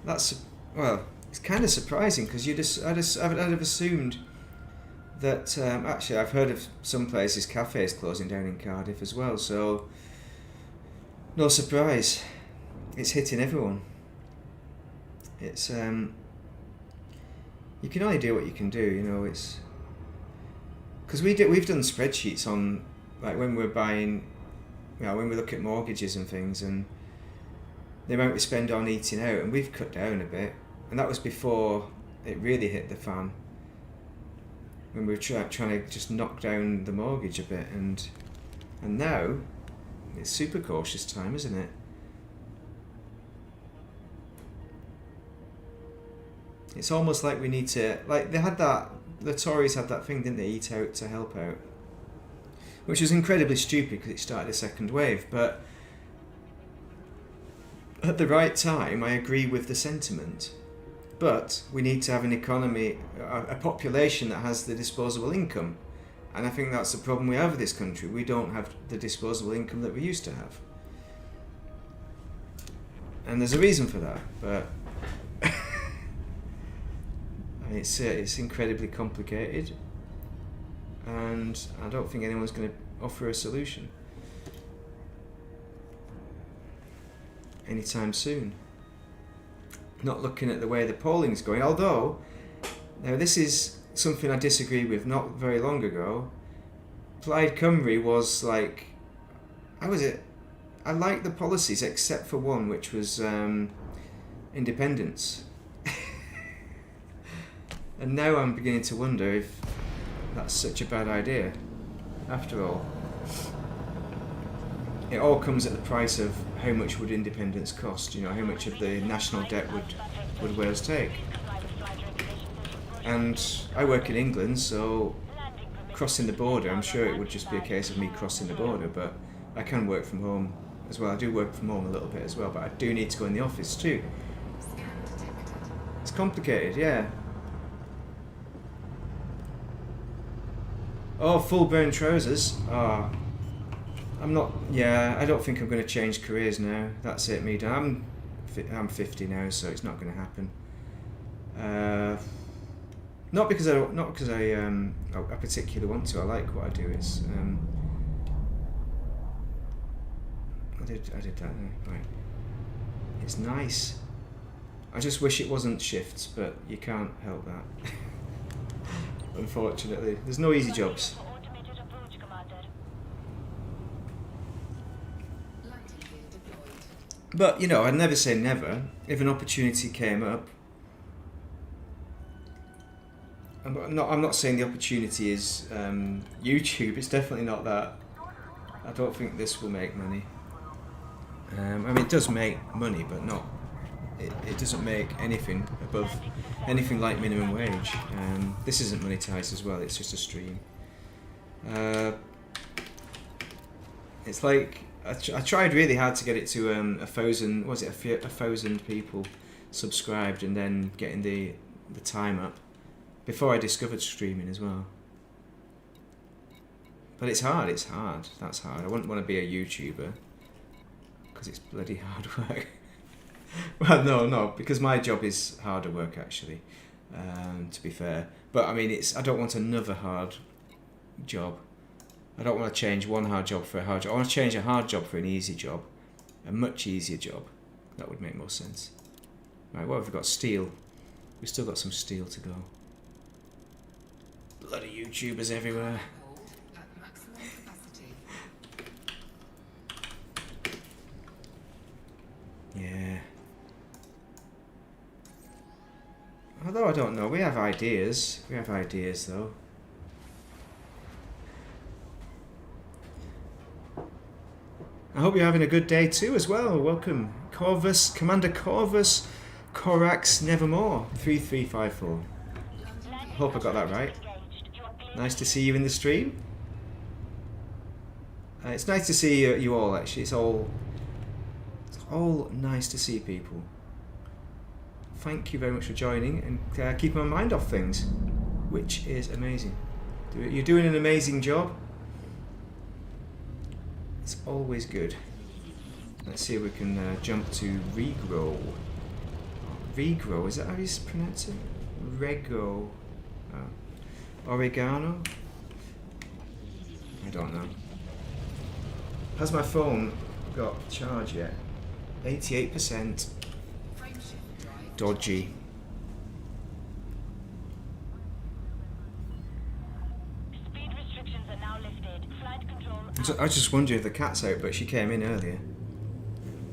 That's, well, it's kind of surprising because I'd have assumed that actually I've heard of some places cafes closing down in Cardiff as well. So no surprise, it's hitting everyone. It's you can only do what you can do, you know. It's because we've done spreadsheets on, like, when we're buying. You know, when we look at mortgages and things and the amount we spend on eating out, and we've cut down a bit, and that was before it really hit the fan, when we were trying to just knock down the mortgage a bit, and now it's super cautious time, isn't it? It's almost like we need to, like, the Tories had that thing, didn't they, eat out to help out, which was incredibly stupid because it started a second wave. But at the right time, I agree with the sentiment. But we need to have an economy, a population that has the disposable income. And I think that's the problem we have in this country. We don't have the disposable income that we used to have. And there's a reason for that, but it's incredibly complicated. And I don't think anyone's going to offer a solution anytime soon. Not looking at the way the polling's going, although now this is something I disagree with. Not very long ago, Plaid Cymru was like, how was it? I liked the policies except for one, which was independence. And now I'm beginning to wonder if that's such a bad idea. After all, it all comes at the price of how much would independence cost. You know, how much of the national debt would Wales take? And I work in England, so crossing the border, I'm sure it would just be a case of me crossing the border, but I can work from home as well. I do work from home a little bit as well, but I do need to go in the office too. It's complicated, yeah. Oh, full burn trousers. Oh, I'm not. Yeah, I don't think I'm going to change careers now. That's it, me done. I'm 50 now, so it's not going to happen. Not because I particularly want to. I like what I do. It's I did that. Right. It's nice. I just wish it wasn't shifts, but you can't help that. Unfortunately, there's no easy jobs. But you know, I'd never say never. If an opportunity came up, I'm not saying the opportunity is YouTube. It's definitely not that. I don't think this will make money. I mean, it does make money, but not. It doesn't make anything above anything like minimum wage. This isn't monetized as well. It's just a stream. It's like I tried really hard to get it to 1,000. Was it 1,000 people subscribed, and then getting the time up before I discovered streaming as well. But it's hard. It's hard. That's hard. I wouldn't want to be a YouTuber because it's bloody hard work. Well, no, because my job is harder work actually. To be fair, but I mean, I don't want another hard job. I don't want to change one hard job for a hard job. I want to change a hard job for an easy job, a much easier job. That would make more sense. Right, what have we got? Steel. We've still got some steel to go. Bloody YouTubers everywhere. Hold at maximum capacity. Yeah. Although I don't know, we have ideas. We have ideas though. I hope you're having a good day too as well. Welcome. Corvus, Commander Corvus, Corax Nevermore, 3354. Hope I got that right. Nice to see you in the stream. It's nice to see you all actually. It's all nice to see people. Thank you very much for joining and keeping my mind off things, which is amazing. You're doing an amazing job. It's always good. Let's see if we can jump to regrow. Regrow, is that how you pronounce it? Rego. Oregano? I don't know. Has my phone got charge yet? 88%. Dodgy. Speed restrictions are now lifted. Flight control. I was just wondering if the cat's out, but she came in earlier.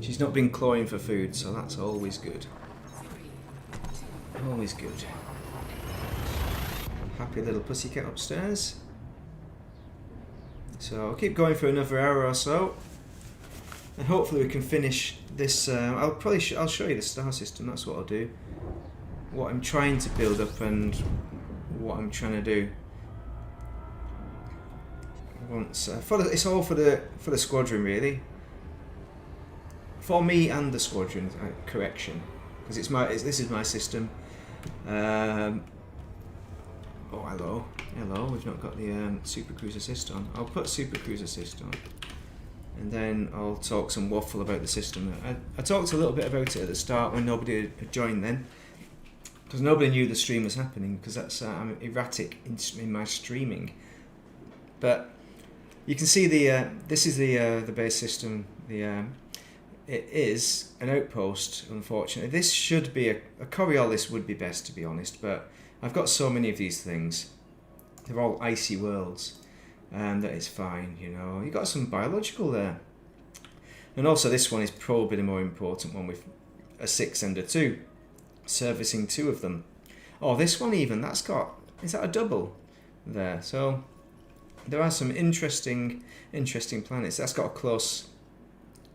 She's not been clawing for food, so that's always good. Always good. Happy little pussycat upstairs. So I'll keep going for another hour or so, and hopefully we can finish this. I'll show you the star system. That's what I'll do. What I'm trying to build up and what I'm trying to do. Once it's all for the squadron really. For me and the squadron, correction, because this is my system. Oh hello, we've not got the Super Cruise Assist on. I'll put Super Cruise Assist on, and then I'll talk some waffle about the system. I talked a little bit about it at the start when nobody had joined then, because nobody knew the stream was happening, because that's I'm erratic in my streaming. But you can see this is the base system. It is an outpost, unfortunately. This should be a Coriolis would be best, to be honest, but I've got so many of these things. They're all icy worlds, and that is fine, you know. You've got some biological there. And also this one is probably the more important one, with a 6 and a 2, servicing 2 of them. Oh, this one even, is that a double there? So there are some interesting planets. That's got a close...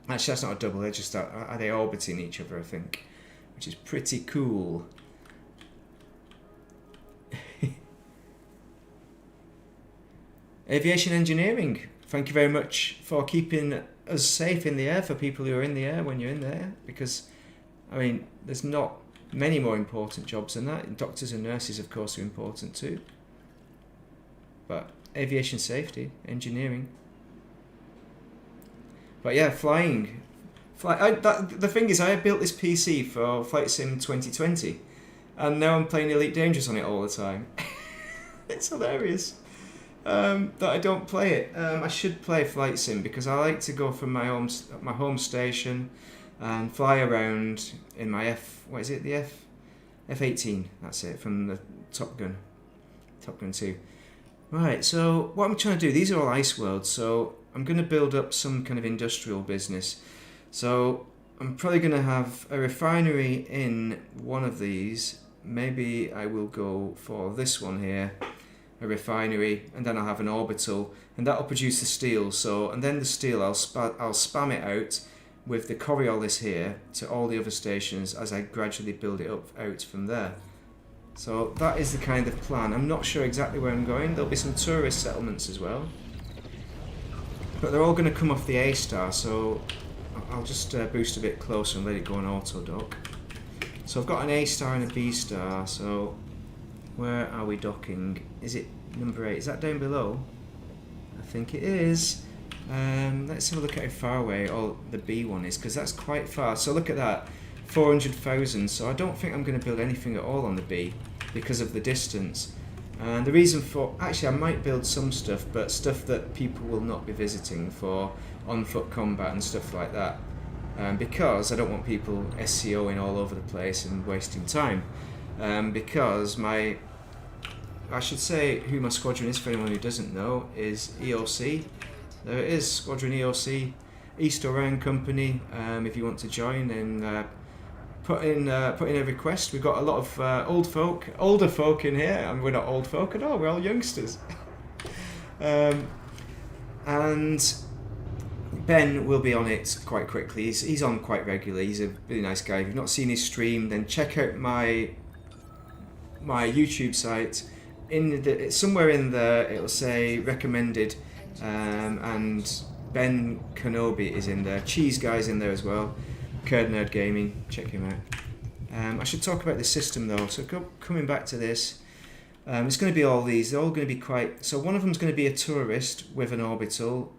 Actually, that's not a double. They're just are they orbiting each other? I think, which is pretty cool. Aviation engineering. Thank you very much for keeping us safe in the air for people who are in the air when you're in there. Because, I mean, there's not many more important jobs than that. Doctors and nurses, of course, are important too. But aviation safety, engineering. But yeah, flying. The thing is, I built this PC for Flight Sim 2020, and now I'm playing Elite Dangerous on it all the time. It's hilarious that I don't play it. I should play Flight Sim because I like to go from my home station and fly around in my F-18. That's it, from the Top Gun 2. Right, so what I'm trying to do, these are all ice worlds, so I'm going to build up some kind of industrial business. So I'm probably going to have a refinery in one of these. Maybe I will go for this one here, a refinery, and then I'll have an orbital, and that'll produce the steel. So, and then the steel, I'll spam it out with the Coriolis here to all the other stations as I gradually build it up out from there. So that is the kind of plan. I'm not sure exactly where I'm going. There'll be some tourist settlements as well. but they're all going to come off the A star, so I'll just boost a bit closer and let it go on auto dock. So I've got an A star and a B star, so where are we docking? Is it number 8? Is that down below? I think it is. Let's have a look at how far away the B one is, because that's quite far. So look at that, 400,000. So I don't think I'm going to build anything at all on the B because of the distance. And the reason for, actually I might build some stuff, but stuff that people will not be visiting for on-foot combat and stuff like that. Because I don't want people SCOing all over the place and wasting time. Because I should say who my squadron is for anyone who doesn't know, is EOC. There it is, Squadron EOC, East Oran Company. If you want to join, then put in a request. We've got a lot of older folk in here, and we're not old folk at all. We're all youngsters. And Ben will be on it quite quickly. He's on quite regularly. He's a really nice guy. If you've not seen his stream, then check out my YouTube site. Somewhere in there, it'll say recommended, and Ben Kenobi is in there. Cheese Guy's in there as well. Curd Nerd Gaming, check him out. I should talk about the system though. So coming back to this, it's going to be all these. They're all going to be quite. So one of them's going to be a tourist with an orbital.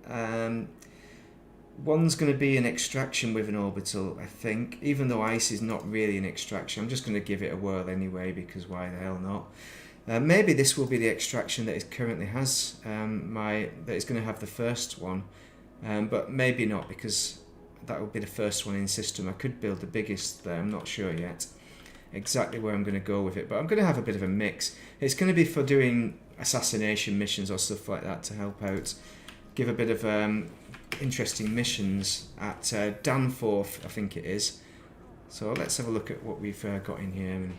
One's going to be an extraction with an orbital, I think. Even though ice is not really an extraction, I'm just going to give it a whirl anyway, because why the hell not? Maybe this will be the extraction that it currently has. That is going to have the first one, but maybe not, because that will be the first one in system. I could build the biggest there, I'm not sure yet exactly where I'm going to go with it, but I'm going to have a bit of a mix. It's going to be for doing assassination missions or stuff like that to help out, give a bit of interesting missions at Danforth, I think it is. So let's have a look at what we've got in here and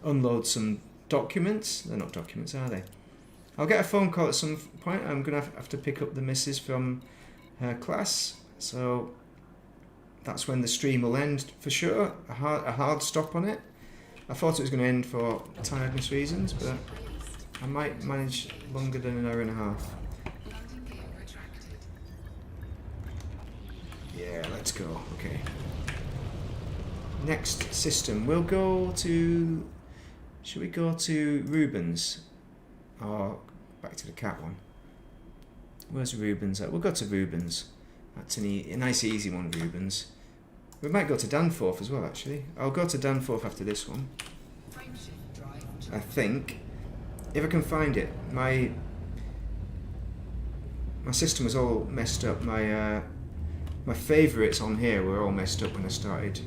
unload some documents. They're not documents, are they? I'll get a phone call at some point. I'm going to have to pick up the missus from her class, so that's when the stream will end for sure. A hard stop on it. I thought it was going to end for tiredness reasons, but I might manage longer than an hour and a half. Yeah, let's go. Okay. Next system. We'll go to... Should we go to Rubens? Or back to the cat one? Where's Rubens at? We'll go to Rubens. That's a nice easy one, Rubens. We might go to Danforth as well, actually. I'll go to Danforth after this one. I think. If I can find it. My system was all messed up. My favourites on here were all messed up when I started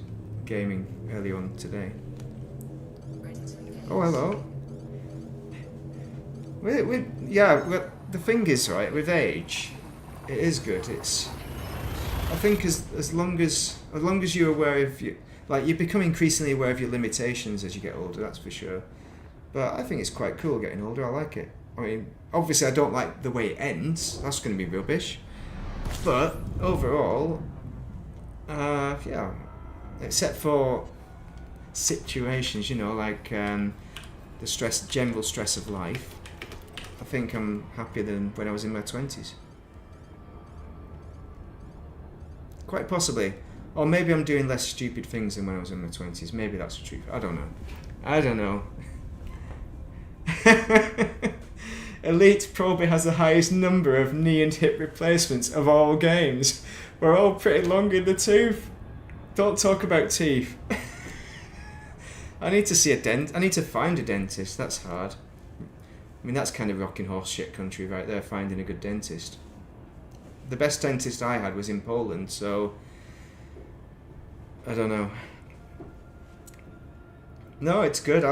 gaming early on today. Oh, hello. The thing is, right, with age, it is good. I think as long as you're aware of you become increasingly aware of your limitations as you get older. That's for sure. But I think it's quite cool getting older. I like it. I mean, obviously I don't like the way it ends. That's going to be rubbish. But overall, yeah, except for situations, like the general stress of life, I think I'm happier than when I was in my 20s. Quite possibly. Or maybe I'm doing less stupid things than when I was in my 20s. Maybe that's the truth. I don't know. Elite probably has the highest number of knee and hip replacements of all games. We're all pretty long in the tooth. Don't talk about teeth. I need to see I need to find a dentist. That's hard. I mean, that's kind of rocking horse shit country right there, finding a good dentist. The best dentist I had was in Poland, so I don't know. No, it's good.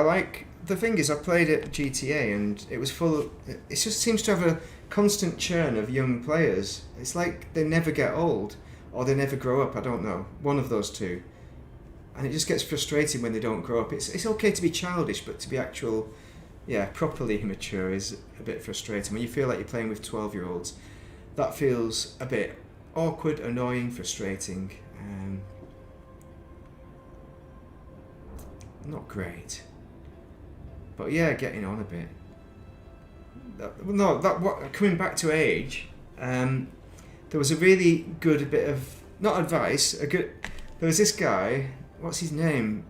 The thing is, I played at GTA and it was full of... It just seems to have a constant churn of young players. It's like they never get old, or they never grow up, I don't know. One of those two. And it just gets frustrating when they don't grow up. It's okay to be childish, but to be properly immature is a bit frustrating. When you feel like you're playing with 12-year-olds, that feels a bit awkward, annoying, frustrating. Not great. But yeah, getting on a bit. Coming back to age, there was a really good bit of, not advice, there was this guy, what's his name?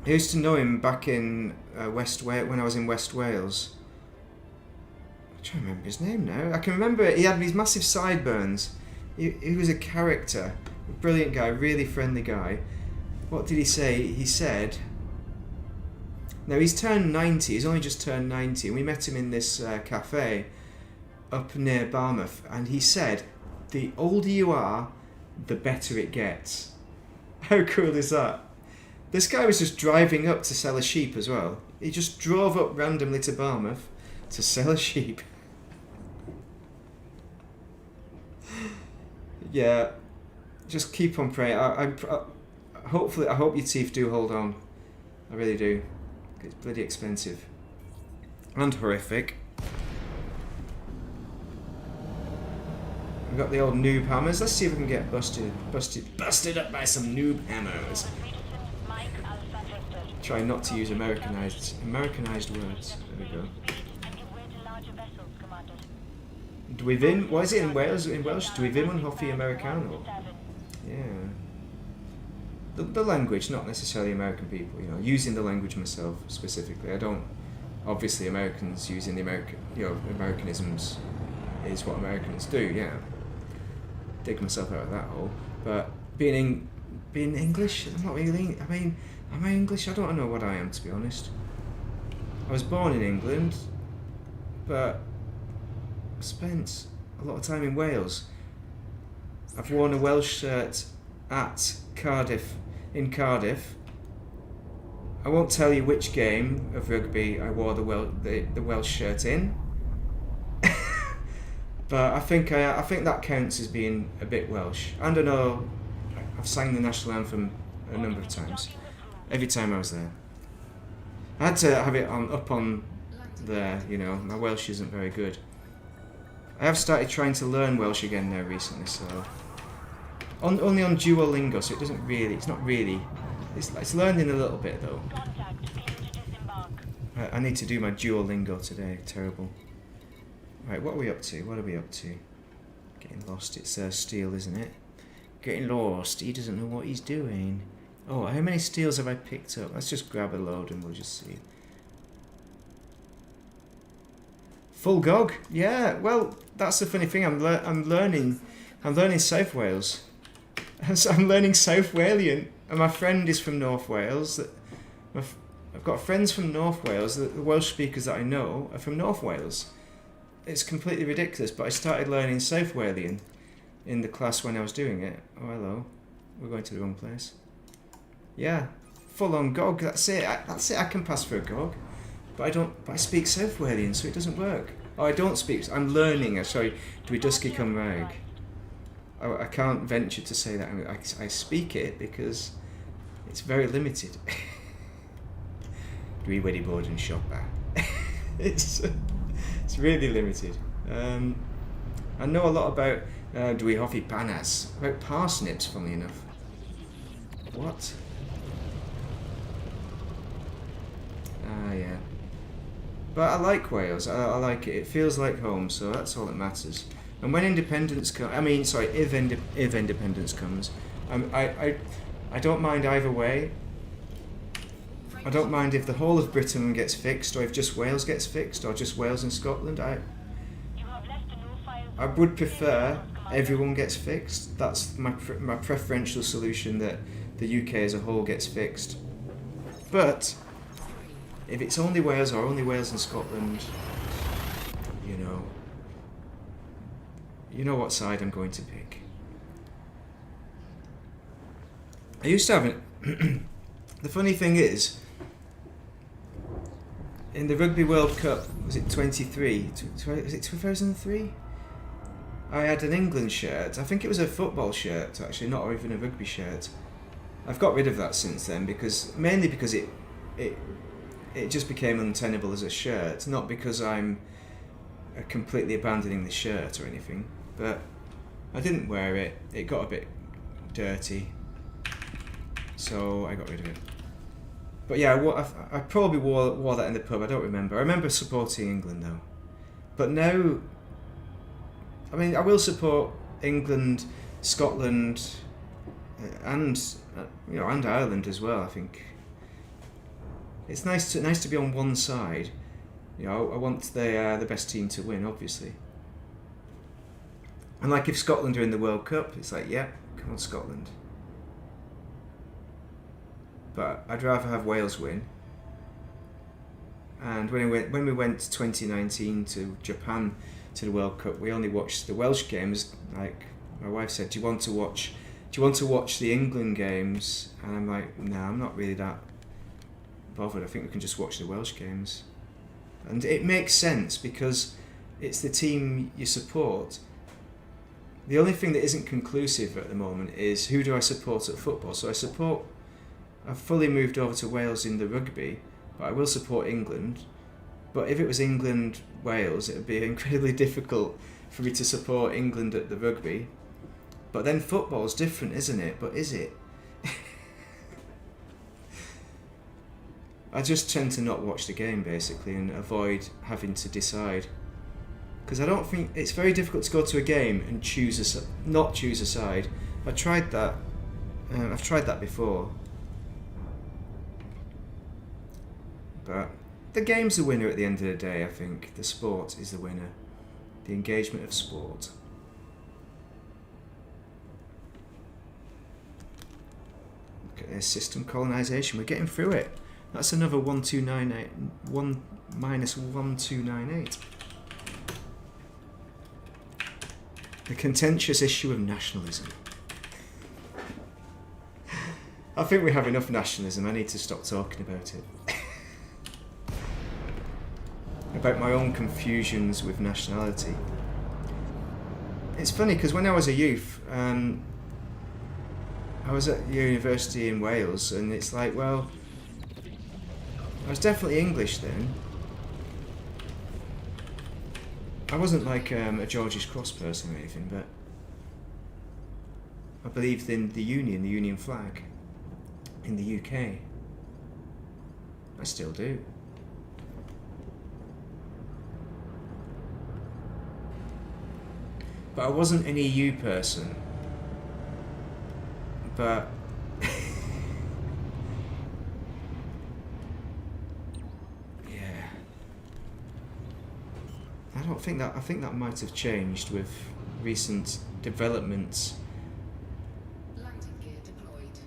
I used to know him back in West Wales, when I was in West Wales. I'm trying to remember his name now. I can remember he had these massive sideburns. He was a character, a brilliant guy, really friendly guy. What did he say? He said, now he's turned 90, he's only just turned 90, and we met him in this cafe up near Barmouth, and he said, the older you are, the better it gets. How cool is that? This guy was just driving up to sell a sheep as well. He just drove up randomly to Barmouth to sell a sheep. Yeah, just keep on praying. I hopefully, I hope your teeth do hold on. I really do. It's bloody expensive and horrific. We've got the old noob hammers. Let's see if we can get busted up by some noob hammers. Try not to use Americanized words. There we go. Dwivin? What is it in Wales? In Welsh, Dwivin yn hoffi Americano. Yeah. The language, not necessarily American people. You know, using the language myself specifically. I don't. Obviously, Americans using the Americanisms is what Americans do. Yeah. Dig myself out of that hole. But being English, I'm not really. I mean, am I English? I don't know what I am, to be honest. I was born in England, but I spent a lot of time in Wales. I've worn a Welsh shirt at Cardiff, in Cardiff. I won't tell you which game of rugby I wore the Welsh shirt in, but I think that counts as being a bit Welsh. And I know I've sang the national anthem a number of times. Every time I was there, I had to have it up on there. You know, my Welsh isn't very good. I have started trying to learn Welsh again now recently, so only on Duolingo, so it's not really. It's learning a little bit though. I need to do my Duolingo today. Terrible. Right, what are we up to? What are we up to? Getting lost. It's Steel, isn't it? Getting lost. He doesn't know what he's doing. Oh, how many steels have I picked up? Let's just grab a load and we'll just see. Full GOG? Yeah. Well, that's the funny thing. I'm learning South Wales. I'm learning South Walian, and my friend is from North Wales. I've got friends from North Wales. The Welsh speakers that I know are from North Wales. It's completely ridiculous, but I started learning South Walian in the class when I was doing it. Oh, hello. We're going to the wrong place. Yeah, full on GOG. That's it. I can pass for a GOG, but I speak South Walian, so it doesn't work. Oh, I don't speak. I'm learning. Sorry, Dwi Cymraeg. I can't venture to say that. I speak it because it's very limited. Dwi wedi bod yn siopa. It's really limited. I know a lot about dwi hoffi panas, about parsnips, funnily enough. What? Ah, yeah. But I like Wales. I like it. It feels like home, so that's all that matters. And when independence comes, if independence comes, I don't mind either way. I don't mind if the whole of Britain gets fixed, or if just Wales gets fixed, or just Wales and Scotland. I would prefer everyone gets fixed. That's my preferential solution, that the UK as a whole gets fixed. But if it's only Wales or only Wales and Scotland, you know what side I'm going to pick. I used to have it. The funny thing is, in the Rugby World Cup, was it 23? Was it 2003? I had an England shirt. I think it was a football shirt, actually, not even a rugby shirt. I've got rid of that since then, mainly because it just became untenable as a shirt, not because I'm completely abandoning the shirt or anything. But I didn't wear it. It got a bit dirty, so I got rid of it. But yeah, I probably wore that in the pub. I don't remember. I remember supporting England though. But now, I mean, I will support England, Scotland, and and Ireland as well. I think it's nice to be on one side. I want the best team to win, obviously. And like if Scotland are in the World Cup, it's like, yeah, come on Scotland. But I'd rather have Wales win. And when we went to 2019 to Japan to the World Cup, we only watched the Welsh games. Like my wife said, do you want to watch the England games? And I'm like, no, I'm not really that bothered. I think we can just watch the Welsh games. And it makes sense because it's the team you support. The only thing that isn't conclusive at the moment is who do I support at football. So I've fully moved over to Wales in the rugby, but I will support England. But if it was England-Wales, it would be incredibly difficult for me to support England at the rugby. But then football's different, isn't it? But is it? I just tend to not watch the game, basically, and avoid having to decide. Because I don't think... It's very difficult to go to a game and not choose a side. I've tried that before. But the game's the winner at the end of the day, I think. The sport is the winner. The engagement of sport. Look at this system colonisation. We're getting through it. That's another 1298. 1 minus 1298. The contentious issue of nationalism. I think we have enough nationalism. I need to stop talking about it. About my own confusions with nationality. It's funny because when I was a youth, I was at university in Wales, and it's like, well, I was definitely English then. I wasn't like a George's Cross person or anything, but I believed in the Union flag in the UK. I still do. But I wasn't an EU person. But yeah, I think that might have changed with recent developments Landing gear deployed.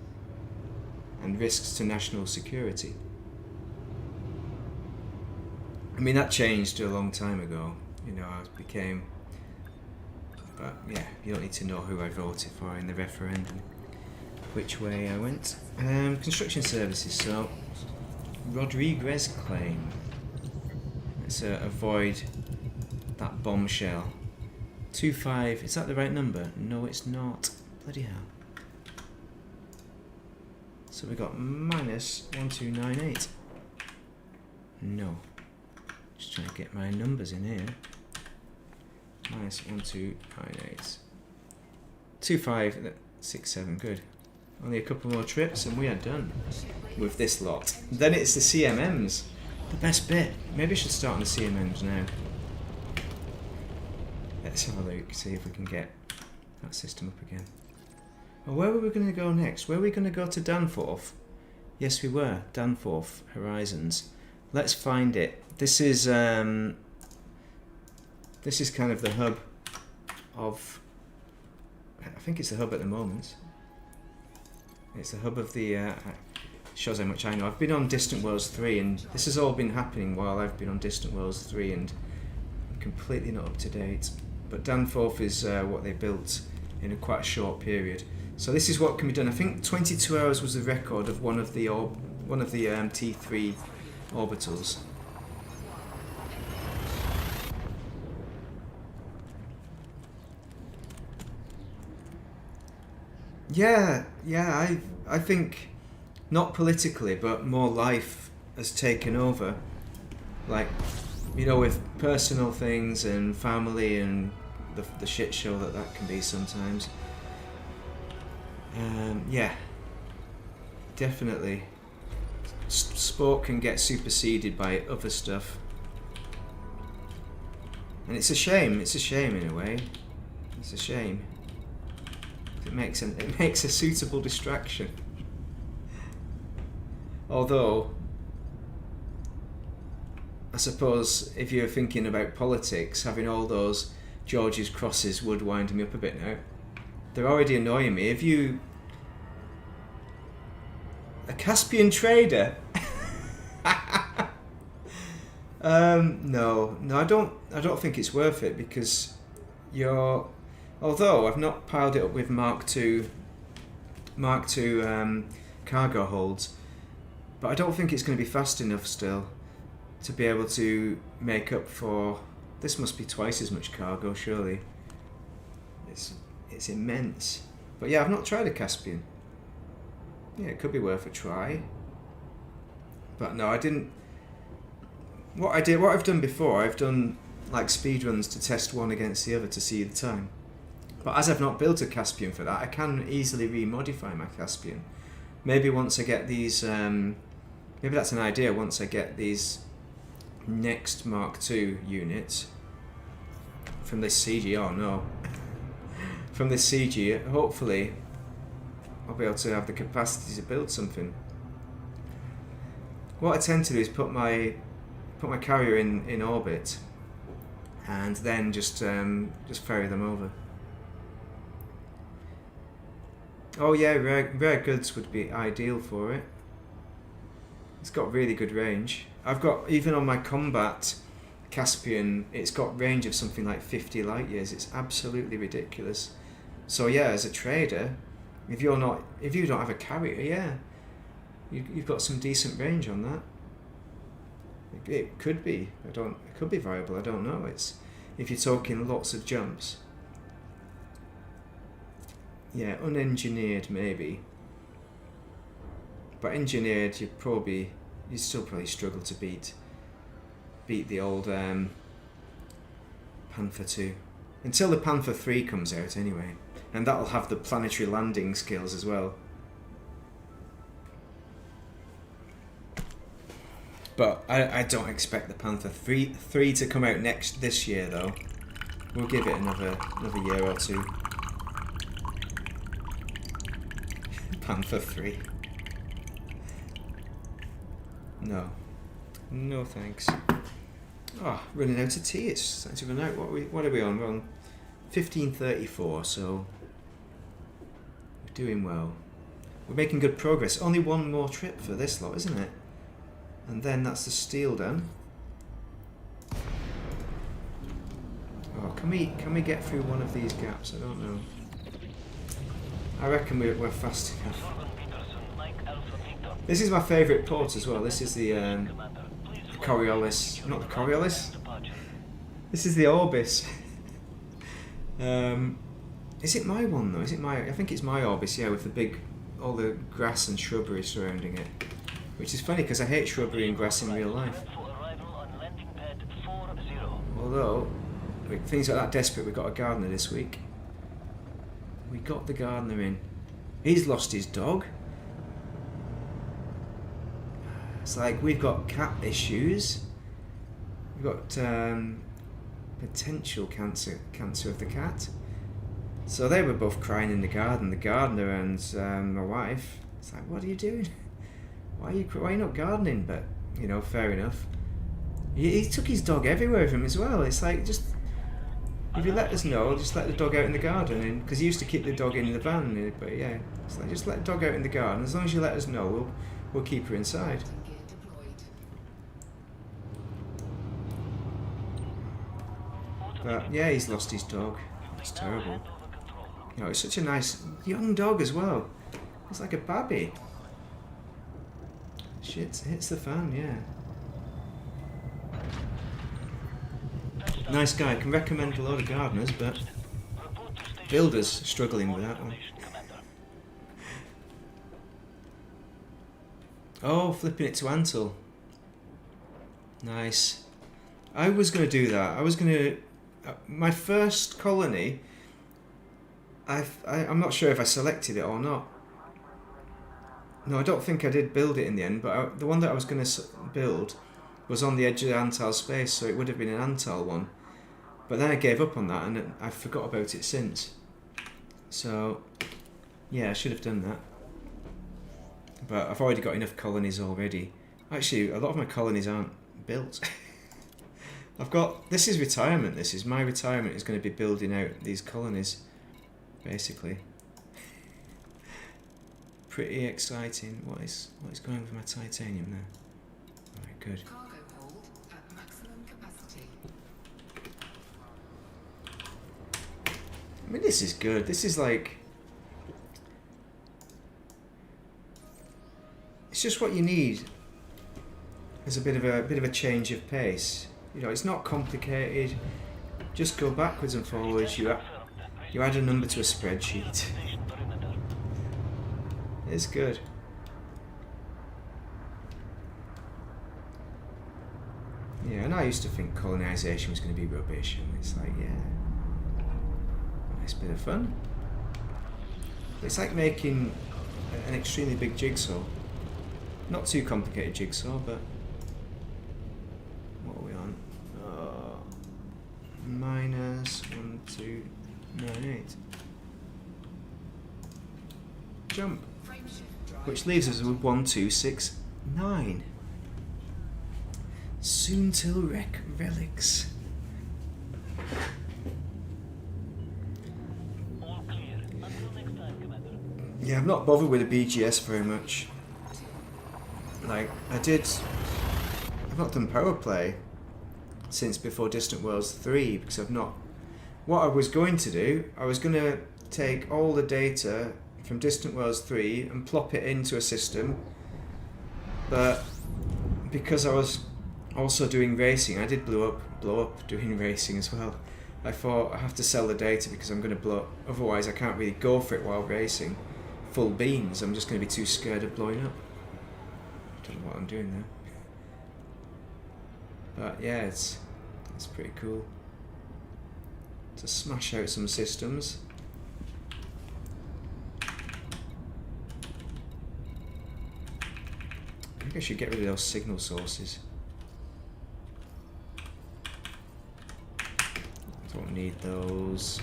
and risks to national security. I mean, that changed a long time ago. I became... But yeah, you don't need to know who I voted for in the referendum. Which way I went. Construction services, so Rodriguez claim. Let's avoid that bombshell. 25, is that the right number? No, it's not. Bloody hell. So we got minus 1298. No. Just trying to get my numbers in here. Minus 1298. 2567, good. Only a couple more trips and we are done with this lot. Then it's the CMMs. The best bit. Maybe I should start on the CMMs now. Let's have a look, see if we can get that system up again. Well, where were we going to go next? Were we going to go to Danforth? Yes, we were. Danforth Horizons. Let's find it. This is kind of the hub of... I think it's the hub at the moment. It's the hub of the... shows how much I know. I've been on Distant Worlds 3 and this has all been happening while I've been on Distant Worlds 3 and I'm completely not up to date. But Danforth is what they built in a quite a short period. So this is what can be done. I think 22 hours was the record of one of the T3 orbitals. Yeah, I think not politically, but more life has taken over. Like, with personal things and family and the shit show that can be sometimes. Yeah, definitely. Sport can get superseded by other stuff. And it's a shame in a way. It's a shame. It makes a suitable distraction. Although, I suppose if you're thinking about politics, having all those George's crosses would wind me up a bit now. They're already annoying me. If you... A Caspian trader? No, I don't think it's worth it, because you're... Although I've not piled it up with Mark II cargo holds, but I don't think it's going to be fast enough still to be able to make up for... This must be twice as much cargo, surely. It's immense. But yeah, I've not tried a Caspian. Yeah, it could be worth a try. But no, I didn't... What I've done before, I've done like speedruns to test one against the other to see the time. But as I've not built a Caspian for that, I can easily remodify my Caspian. Maybe once I get these... maybe that's an idea, once I get these next Mark II units from this CG, oh no. From this CG, hopefully I'll be able to have the capacity to build something. What I tend to do is put my carrier in orbit and then just ferry them over. Oh yeah, rare goods would be ideal for it. It's got really good range. I've got, even on my combat Caspian, it's got range of something like 50 light years. It's absolutely ridiculous. So yeah, as a trader, if you don't have a carrier, yeah, you've got some decent range on that. It could be. It could be viable. I don't know. It's if you're talking lots of jumps. Yeah, unengineered maybe. But engineered, you'd still probably struggle to beat the old Panther 2 until the Panther 3 comes out anyway, and that'll have the planetary landing skills as well. But I don't expect the Panther 3 to come out this year though. We'll give it another year or two. Panther 3. No thanks. Oh, running out of tea. It's starting to run out. What are we on? We're on 1534, so we're doing well. We're making good progress. Only one more trip for this lot, isn't it? And then that's the steel done. Oh, can we get through one of these gaps? I don't know. I reckon we're fast enough. This is my favourite port as well. This is the Coriolis. Not the Coriolis. This is the Orbis. Is it my one though? I think it's my Orbis, yeah, with all the grass and shrubbery surrounding it. Which is funny because I hate shrubbery and grass in real life. Although, things are that desperate, we got a gardener this week. We got the gardener in. He's lost his dog. It's like we've got cat issues. We've got potential cancer of the cat. So they were both crying in the garden, the gardener and my wife. It's like, what are you doing? Why are you not gardening? But, you know, fair enough. He took his dog everywhere with him as well. It's like, just, if you let us know, just let the dog out in the garden. Because he used to keep the dog in the van. But yeah, it's like, just let the dog out in the garden. As long as you let us know, we'll keep her inside. But yeah, he's lost his dog. It's terrible. You know, it's such a nice young dog as well. It's like a babby. Shit, hits the fan, yeah. Nice guy, can recommend a lot of gardeners, but builders struggling with that one. Oh, flipping it to Antle. Nice. I was going to do that. I was going to... my first colony, I'm not sure if I selected it or not. No, I don't think I did build it in the end, but the one that I was going to build was on the edge of the Antal space, so it would have been an Antal one. But then I gave up on that, and I forgot about it since. So, Yeah, I should have done that. But I've already got enough colonies already. Actually, a lot of my colonies aren't built. I've got... This is retirement, this is. My retirement is going to be building out these colonies, basically. Pretty exciting. What is going on with my titanium there? Alright, good. Cargo hold at maximum capacity. I mean, this is good. This is like... It's just what you need. There's a bit of a change of pace. You know, it's not complicated. Just go backwards and forwards. You add a number to a spreadsheet. It's good. Yeah, and I used to think colonisation was going to be rubbish, and it's like, yeah, nice bit of fun. It's like making an extremely big jigsaw. Not too complicated jigsaw, but what are we on? Minus 1, 2, 9, 8. Jump. Frame shift drive. Which leaves us with 1, 2, 6, 9. Soon till relics. All clear. Until next time, Commander. Yeah, I've not bothered with the BGS very much. Like, I've not done power play since before Distant Worlds 3 because I've not... What I was going to do, I was going to take all the data from Distant Worlds 3 and plop it into a system, but because I was also doing racing, I did blow up doing racing as well. I thought I have to sell the data because I'm going to blow up, otherwise I can't really go for it while racing full beams. I'm just going to be too scared of blowing up. Don't know what I'm doing there. But yeah, it's pretty cool to smash out some systems. Maybe I should get rid of those signal sources. Don't need those.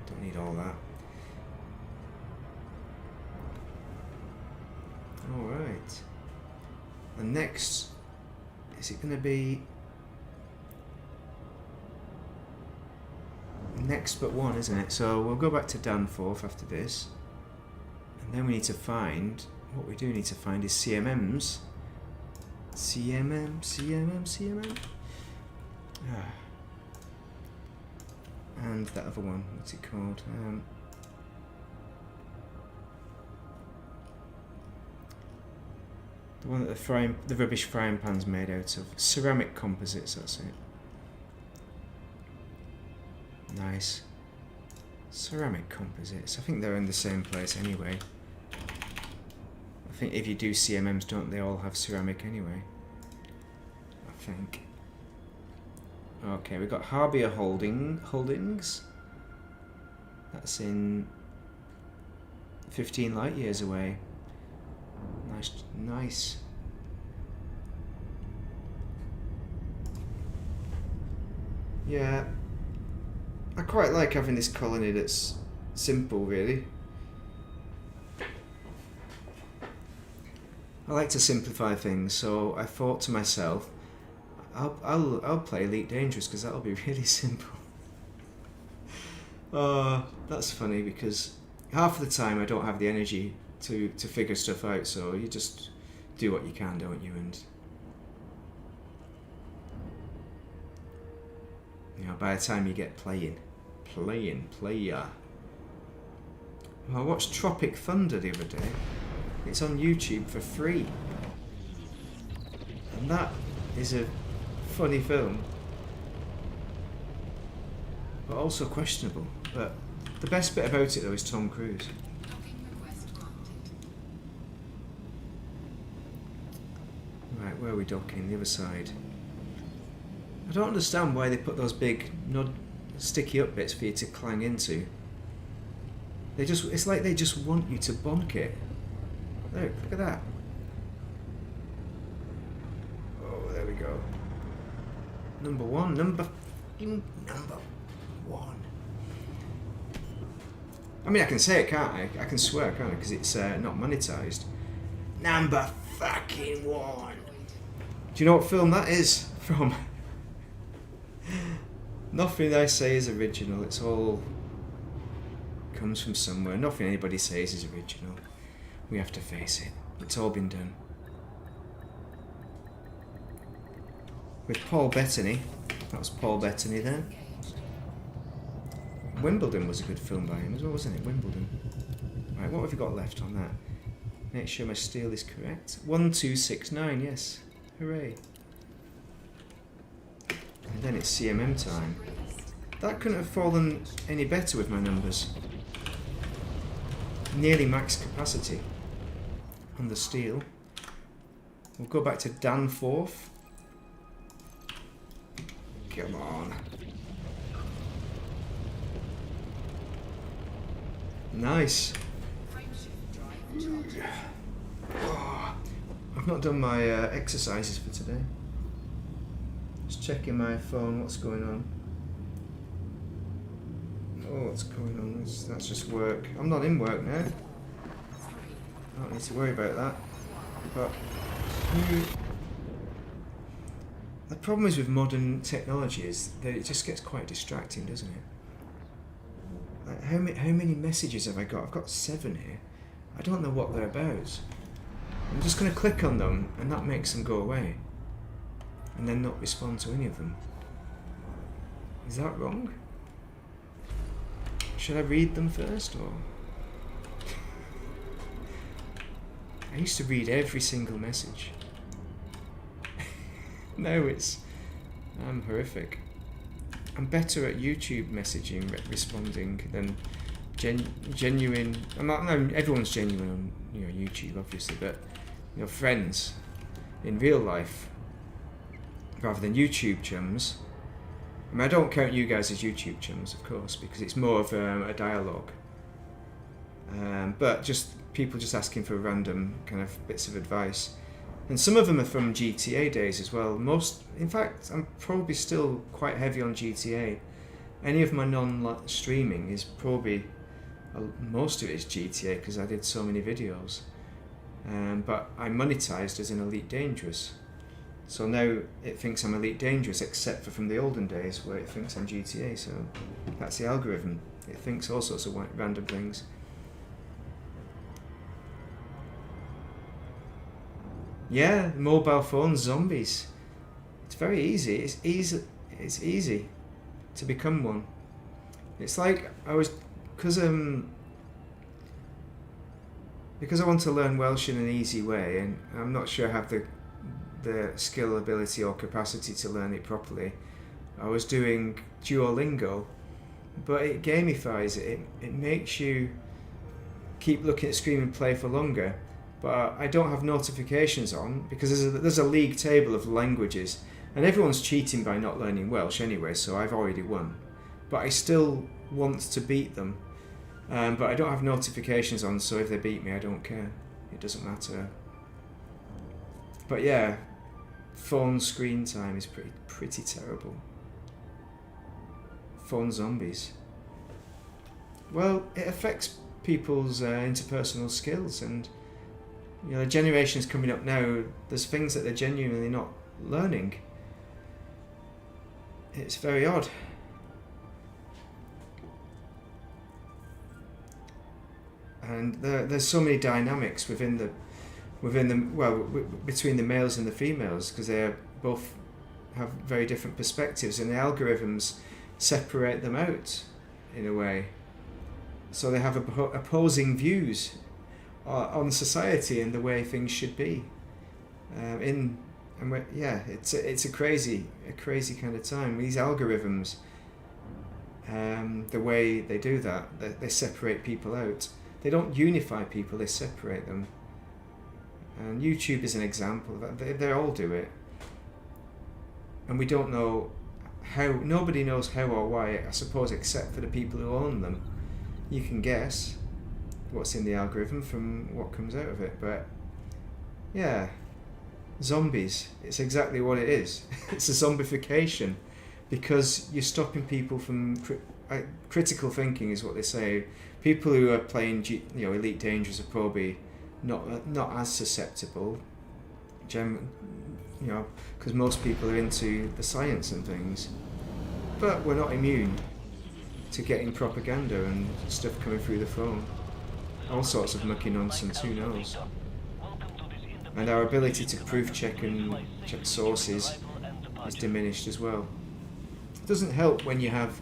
Don't need all that. Alright. And next, is it going to be... Next but one, isn't it? So we'll go back to Danforth after this. And then we need to find... What we do need to find is CMMs. CMM. Ah. And that other one, what's it called? The one that the rubbish frying pan's made out of. Ceramic composites, that's it. Nice. Ceramic composites. I think they're in the same place anyway. I think if you do CMMs, don't they all have ceramic anyway? I think. Okay, we've got Harbier Holdings. That's in 15 light years away. Nice. Yeah, I quite like having this colony that's simple, really. I like to simplify things, so I thought to myself, I'll play Elite Dangerous because that'll be really simple. That's funny because half of the time I don't have the energy to figure stuff out, so you just do what you can, don't you? And you know, by the time you get player. Well, I watched Tropic Thunder the other day. It's on YouTube for free, and that is a funny film, but also questionable. But the best bit about it though is Tom Cruise. Docking request granted. Right, where are we docking? The other side. I don't understand why they put those big sticky up bits for you to clang into. It's like they just want you to bonk it. Look at that. Oh, there we go. Number one. I mean, I can say it, can't I? I can swear, can't I? Because it's not monetized. Number fucking 1. Do you know what film that is from? Nothing I say is original. It's all comes from somewhere. Nothing anybody says is original. We have to face it. It's all been done. With Paul Bettany. That was Paul Bettany then. Wimbledon was a good film by him as well, wasn't it? Wimbledon. Right, what have we got left on that? Make sure my steel is correct. 1269, yes. Hooray. And then it's CMM time. That couldn't have fallen any better with my numbers. Nearly max capacity on the steel. We'll go back to Danforth. Come on. Nice. Oh, I've not done my exercises for today. Just checking my phone, what's going on. Oh, what's going on? That's just work. I'm not in work now. I don't need to worry about that. But the problem is with modern technology is that it just gets quite distracting, doesn't it? Like how many messages have I got? I've got 7 here. I don't know what they're about. I'm just going to click on them and that makes them go away. And then not respond to any of them. Is that wrong? Should I read them first or? I used to read every single message. No, I'm horrific. I'm better at YouTube messaging, responding than genuine. Everyone's genuine on YouTube, obviously, but friends in real life, rather than YouTube chums. I mean, I don't count you guys as YouTube chums, of course, because it's more of a dialogue. But just people just asking for random kind of bits of advice. And some of them are from GTA days as well. In fact, I'm probably still quite heavy on GTA. Any of my non-streaming is probably, most of it is GTA because I did so many videos. But I monetized as an Elite Dangerous. So now it thinks I'm Elite Dangerous, except for from the olden days where it thinks I'm GTA. So that's the algorithm. It thinks all sorts of random things. Yeah, mobile phone zombies. It's very easy. It's easy to become one. It's like because I want to learn Welsh in an easy way, and I'm not sure I have the skill, ability, or capacity to learn it properly. I was doing Duolingo, but it gamifies it. It makes you keep looking at screen and play for longer. But I don't have notifications on because there's a league table of languages and everyone's cheating by not learning Welsh anyway, so I've already won. But I still want to beat them. But I don't have notifications on, so if they beat me, I don't care. It doesn't matter. But yeah, phone screen time is pretty terrible. Phone zombies. Well, it affects people's interpersonal skills, and the generations coming up now, there's things that they're genuinely not learning. It's very odd. And there's so many dynamics between the males and the females, because they both have very different perspectives, and the algorithms separate them out in a way. So they have opposing views on society and the way things should be. It's a crazy kind of time. These algorithms, the way they do that, they separate people out. They don't unify people, they separate them. And YouTube is an example of that. They all do it. And we don't know how, nobody knows how or why, I suppose, except for the people who own them. You can guess what's in the algorithm from what comes out of it, but yeah, zombies, it's exactly what it is. It's a zombification, because you're stopping people from critical thinking is what they say. People who are playing Elite Dangerous are probably not as susceptible, because most people are into the science and things. But we're not immune to getting propaganda and stuff coming through the phone. All sorts of mucky nonsense, who knows? And our ability to proof check and check sources is diminished as well. It doesn't help when you have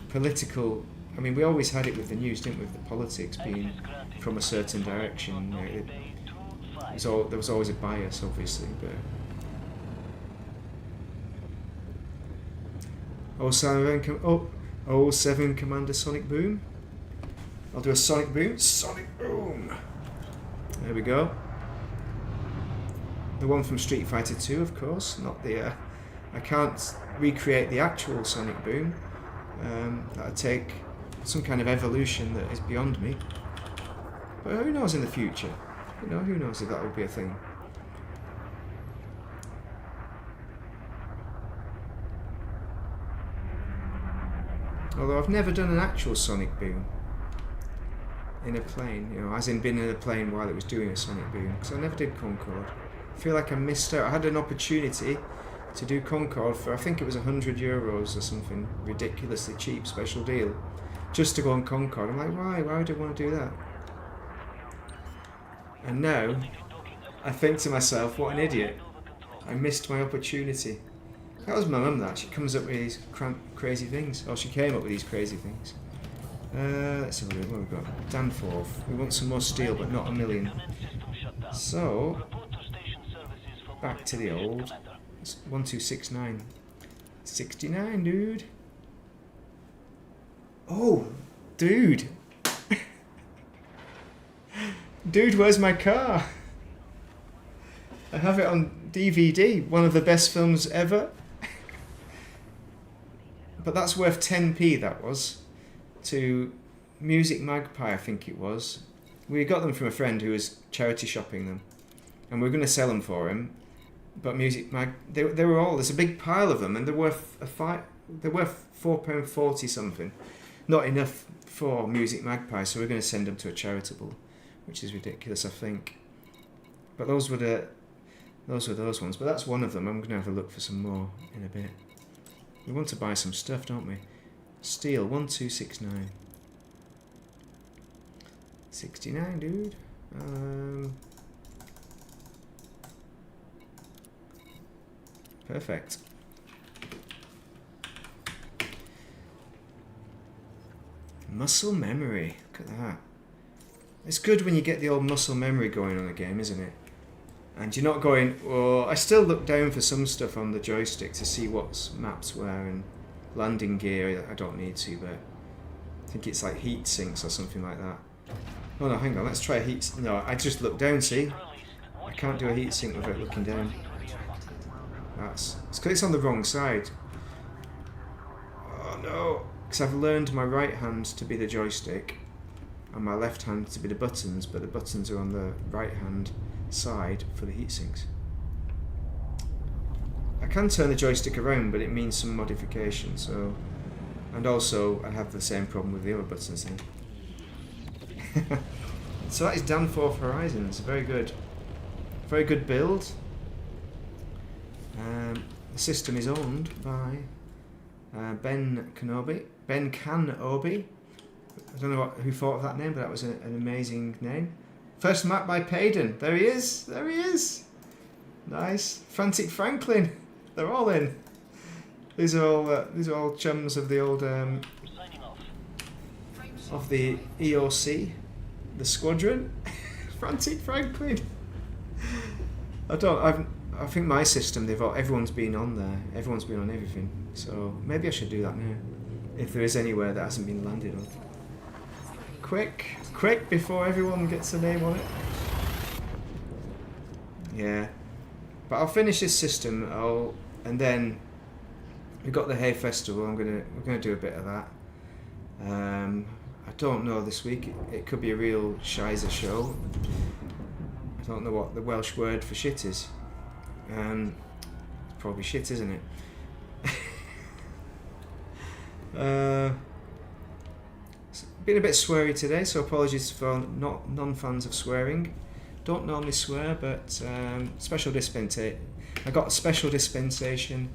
political... I mean, we always had it with the news, didn't we, with the politics being from a certain direction. There was always a bias, obviously, but... 07 Commander Sonic Boom. I'll do a Sonic Boom. Sonic Boom! There we go. The one from Street Fighter 2, of course, not the... I can't recreate the actual Sonic Boom. That'd take some kind of evolution that is beyond me. But who knows in the future? Who knows if that would be a thing. Although I've never done an actual Sonic Boom in a plane, as in been in a plane while it was doing a Sonic Boom, because I never did Concorde. I feel like I missed out. I had an opportunity to do Concorde for, I think it was €100 or something ridiculously cheap special deal, just to go on Concorde. I'm like, why would I want to do that? And now I think to myself, what an idiot, I missed my opportunity. That was my mum, that. She comes up with these crazy things. Or she came up with these crazy things. Let's have a look. What have we got? Danforth. We want some more steel, but not a million. So, back to the old. 1269. 69, dude. Oh, dude. Dude, where's my car? I have it on DVD. One of the best films ever. But that's worth 10p, that was, to Music Magpie, I think it was. We got them from a friend who was charity shopping them, and we were going to sell them for him. But Music Mag, they were all, there's a big pile of them, and they're worth £4.40 something. Not enough for Music Magpie, so we're going to send them to a charitable, which is ridiculous, I think. But those were those ones. But that's one of them. I'm going to have a look for some more in a bit. We want to buy some stuff, don't we? Steel, 1269. 69, dude. Perfect. Muscle memory. Look at that. It's good when you get the old muscle memory going on a game, isn't it? And you're not going, well, I still look down for some stuff on the joystick to see what maps were and landing gear. I don't need to, but I think it's like heat sinks or something like that. Oh no, hang on, let's try a heat... No, I just look down, see? I can't do a heat sink without looking down. It's because it's on the wrong side. Oh no! Because I've learned my right hand to be the joystick and my left hand to be the buttons, but the buttons are on the right hand side for the heat sinks. I can turn the joystick around, but it means some modification, so... And also, I have the same problem with the other buttons then. So that is Danforth Horizons. Very good. Very good build. The system is owned by Ben Kenobi. Ben Kanobi. I don't know who thought of that name, but that was an amazing name. First map by Payden. There he is. There he is. Nice. Frantic Franklin. They're all in. These are all chums of the old of the EOC, the squadron. Frantic Franklin. I think my system, everyone's been on there. Everyone's been on everything. So maybe I should do that now. If there is anywhere that hasn't been landed on. Quick, before everyone gets a name on it. Yeah. But I'll finish this system, and then we've got the Hay Festival. We're gonna do a bit of that. I don't know this week. It could be a real shizer show. I don't know what the Welsh word for shit is. It's probably shit, isn't it? Been a bit sweary today, so apologies for non-fans of swearing. Don't normally swear, but I got a special dispensation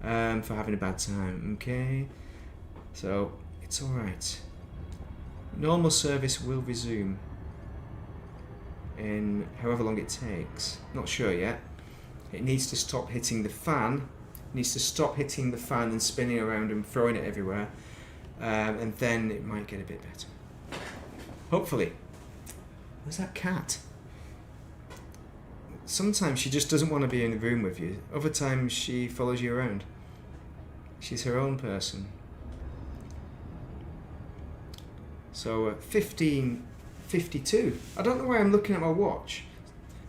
for having a bad time. Okay, so it's all right. Normal service will resume in however long it takes. Not sure yet. It needs to stop hitting the fan. It needs to stop hitting the fan and spinning around and throwing it everywhere. And then it might get a bit better. Hopefully. Where's that cat? Sometimes she just doesn't want to be in the room with you. Other times she follows you around. She's her own person. So 15:52. I don't know why I'm looking at my watch.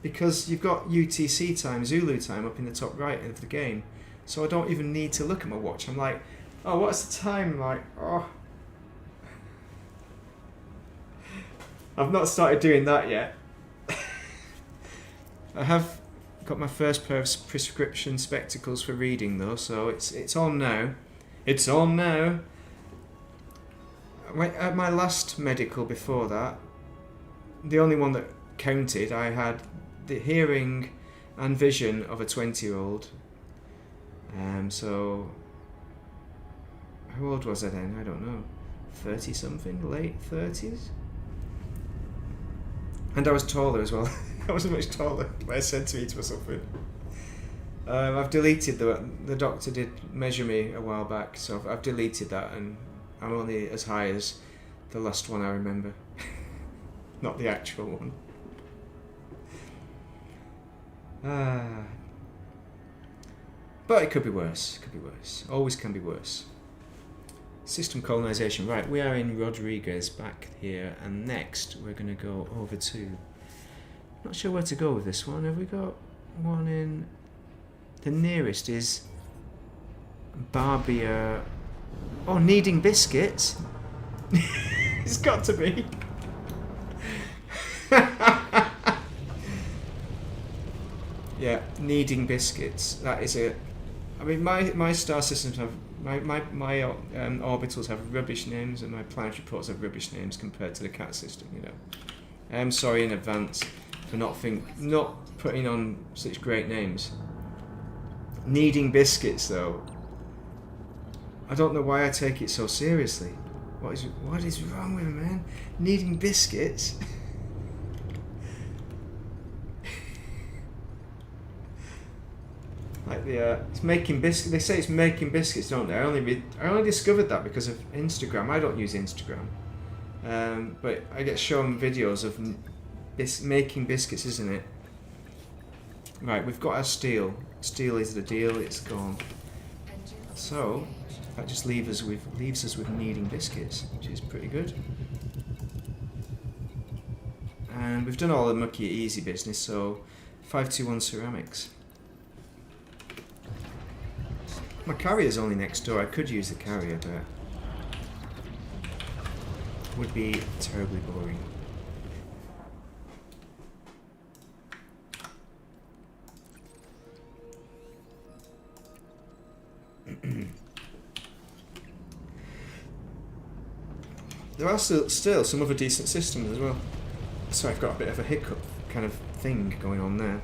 Because you've got UTC time, Zulu time up in the top right of the game. So I don't even need to look at my watch. I'm like, oh, what's the time? Like, oh. I've not started doing that yet. I have got my first pair of prescription spectacles for reading though, so it's on now. It's on now. At my last medical before that, the only one that counted, I had the hearing and vision of a 20-year-old. So how old was I then? I don't know. 30 something, late 30s? And I was taller as well. I was much taller by a centimetre or something. I've deleted the doctor did measure me a while back, so I've deleted that and I'm only as high as the last one I remember. Not the actual one. But it could be worse. Could be worse. Always can be worse. System colonisation. Right, we are in Rodriguez back here, and next we're going to go over to... Not sure where to go with this one. Have we got one in... The nearest is Barbia... Oh, Kneading Biscuits. It's got to be. Yeah, Kneading Biscuits. That is it. I mean, my star systems have... My orbitals have rubbish names, and my planetary ports have rubbish names compared to the cat system, you know. I'm sorry in advance for not putting on such great names. Kneading Biscuits, though. I don't know why I take it so seriously. What is wrong with me, man? Kneading Biscuits? Like it's making biscuits. They say it's making biscuits, don't they? I only discovered that because of Instagram. I don't use Instagram, but I get shown videos of making biscuits, isn't it? Right, we've got our steel. Steel is the deal. It's gone. So that just leaves us with Kneading Biscuits, which is pretty good. And we've done all the mucky easy business. So 521 ceramics. My carrier's only next door. I could use the carrier, but it would be terribly boring. There are still some other decent systems as well. So I've got a bit of a hiccup kind of thing going on there.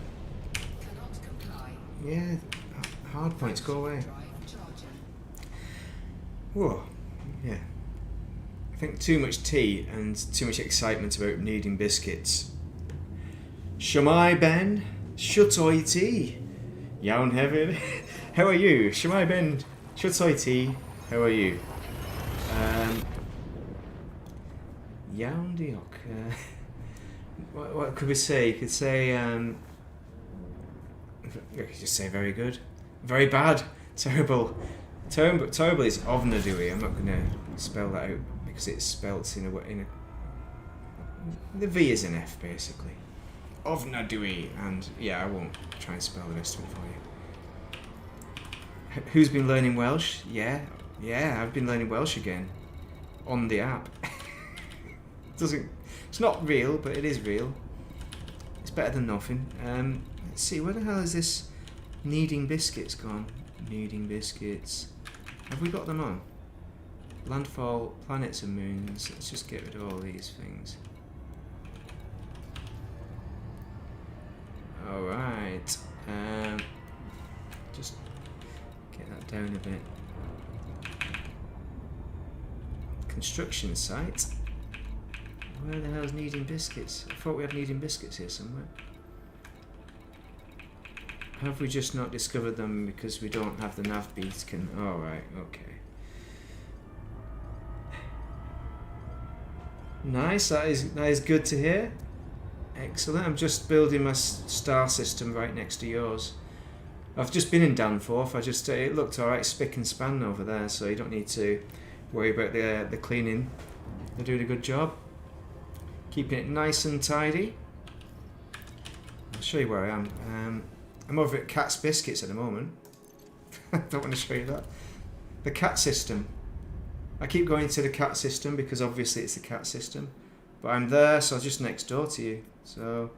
Cannot comply. Yeah, hard points, go away. Whoa, yeah. I think too much tea and too much excitement about Kneading Biscuits. Shamai Ben, Shutoi tea. Yawn heaven. How are you? Shamai Ben, Shutoi tea. How are you? Yawn Diok. What could we say? You could say, you could just say very good. Very bad. Terrible. Terrible is Ovnadui. I'm not going to spell that out because it's spelt in a... The V is an F, basically. Ovnadui. And, yeah, I won't try and spell the rest of it for you. Who's been learning Welsh? Yeah, I've been learning Welsh again. On the app. It's not real, but it is real. It's better than nothing. Let's see, where the hell is this Kneading Biscuits gone? Kneading Biscuits. Have we got them on? Landfall, planets and moons. Let's just get rid of all these things. Alright. Just get that down a bit. Construction site. Where the hell's Kneading Biscuits? I thought we had Kneading Biscuits here somewhere. Have we just not discovered them because we don't have the nav beacon? Alright, okay. Nice, that is good to hear. Excellent. I'm just building my star system right next to yours. I've just been in Danforth. It looked alright, spick and span over there, so you don't need to worry about the cleaning. They're doing a good job. Keeping it nice and tidy. I'll show you where I am. I'm over at Cat's Biscuits at the moment. I don't want to show you that. The cat system. I keep going to the cat system because obviously it's the cat system. But I'm there, so I'm just next door to you. So,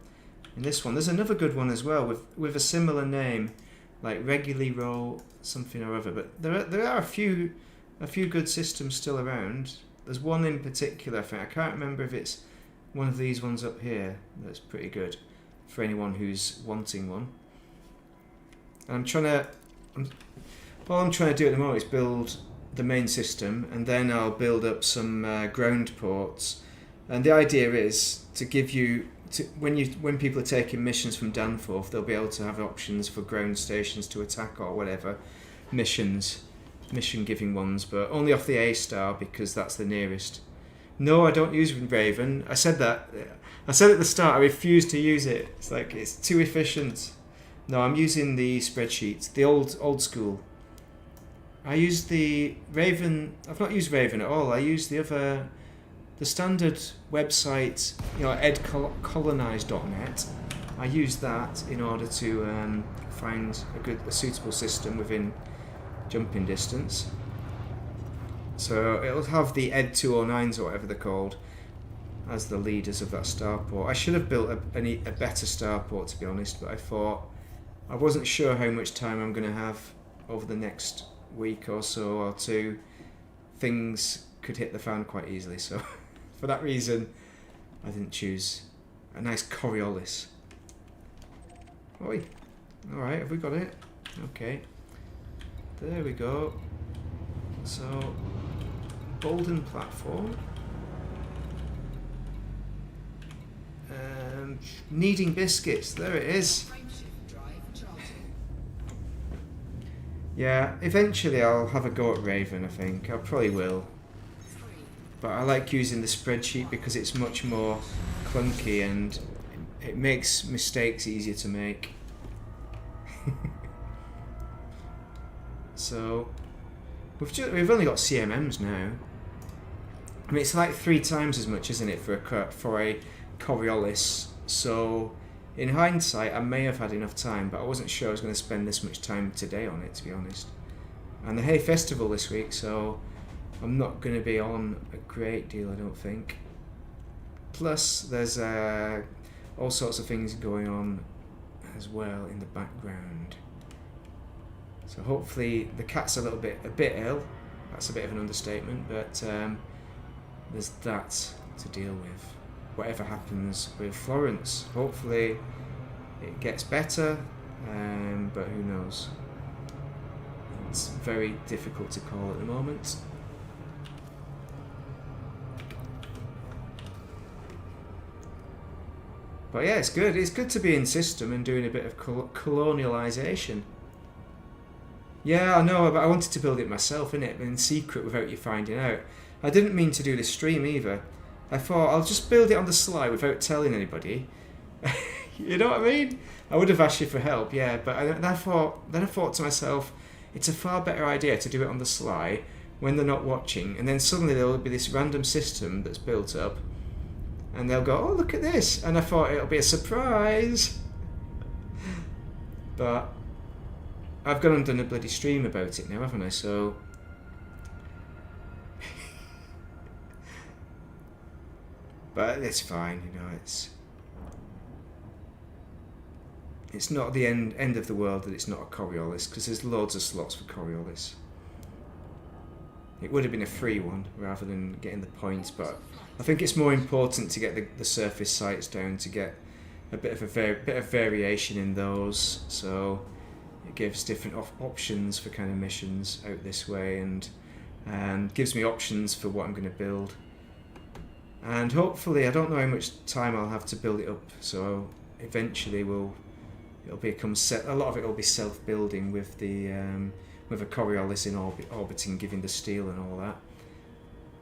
in this one, there's another good one as well with a similar name, like Regularly Roll something or other. But there are a few good systems still around. There's one in particular, I think. I can't remember if it's one of these ones up here. That's pretty good for anyone who's wanting one. And all I'm trying to do at the moment is build the main system, and then I'll build up some ground ports. And the idea is to give you, when people are taking missions from Danforth, they'll be able to have options for ground stations to attack or whatever mission giving ones, but only off the A star because that's the nearest. No, I don't use Raven. I said that. I said at the start I refuse to use it. It's like it's too efficient. No, I'm using the spreadsheet, the old school. I use the Raven. I've not used Raven at all. I use the standard website, colonise.net. I use that in order to find a suitable system within jumping distance. So it'll have the Ed 209s or whatever they're called as the leaders of that starport. I should have built a better starport, to be honest, but I thought I wasn't sure how much time I'm going to have over the next week or so or two. Things could hit the fan quite easily, so for that reason I didn't choose a nice Coriolis. Oi, alright, have we got it? Okay, there we go. So Bolden platform, Kneading Biscuits, there it is. Frameshift drive charging. Yeah, eventually I'll have a go at Raven, I think. I probably will. 3. But I like using the spreadsheet because it's much more clunky and it makes mistakes easier to make. So, we've only got CMMs now. I mean, it's like 3 times as much, isn't it, for a Coriolis? So, in hindsight, I may have had enough time, but I wasn't sure I was going to spend this much time today on it, to be honest. And the Hay Festival this week, so I'm not going to be on a great deal, I don't think. Plus, there's all sorts of things going on as well in the background. So hopefully the cat's a bit ill. That's a bit of an understatement, but there's that to deal with. Whatever happens with Florence, hopefully it gets better, but who knows? It's very difficult to call at the moment. But yeah, it's good. It's good to be in system and doing a bit of colonialization. Yeah, I know, but I wanted to build it myself, innit? In secret without you finding out. I didn't mean to do the stream either. I thought I'll just build it on the sly without telling anybody. You know what I mean? I would have asked you for help, yeah, but then I thought to myself, it's a far better idea to do it on the sly when they're not watching, and then suddenly there will be this random system that's built up, and they'll go, oh, look at this, and I thought it'll be a surprise. But I've gone and done a bloody stream about it now, haven't I? So but it's fine, you know, it's not the end of the world that it's not a Coriolis, because there's loads of slots for Coriolis. It would have been a free one rather than getting the points, but I think it's more important to get the surface sites down to get a bit of variation in those. So it gives different options for kind of missions out this way, and gives me options for what I'm going to build. And hopefully, I don't know how much time I'll have to build it up. So eventually, it'll become a lot of it will be self-building with the with a Coriolis in orbiting, giving the steel and all that,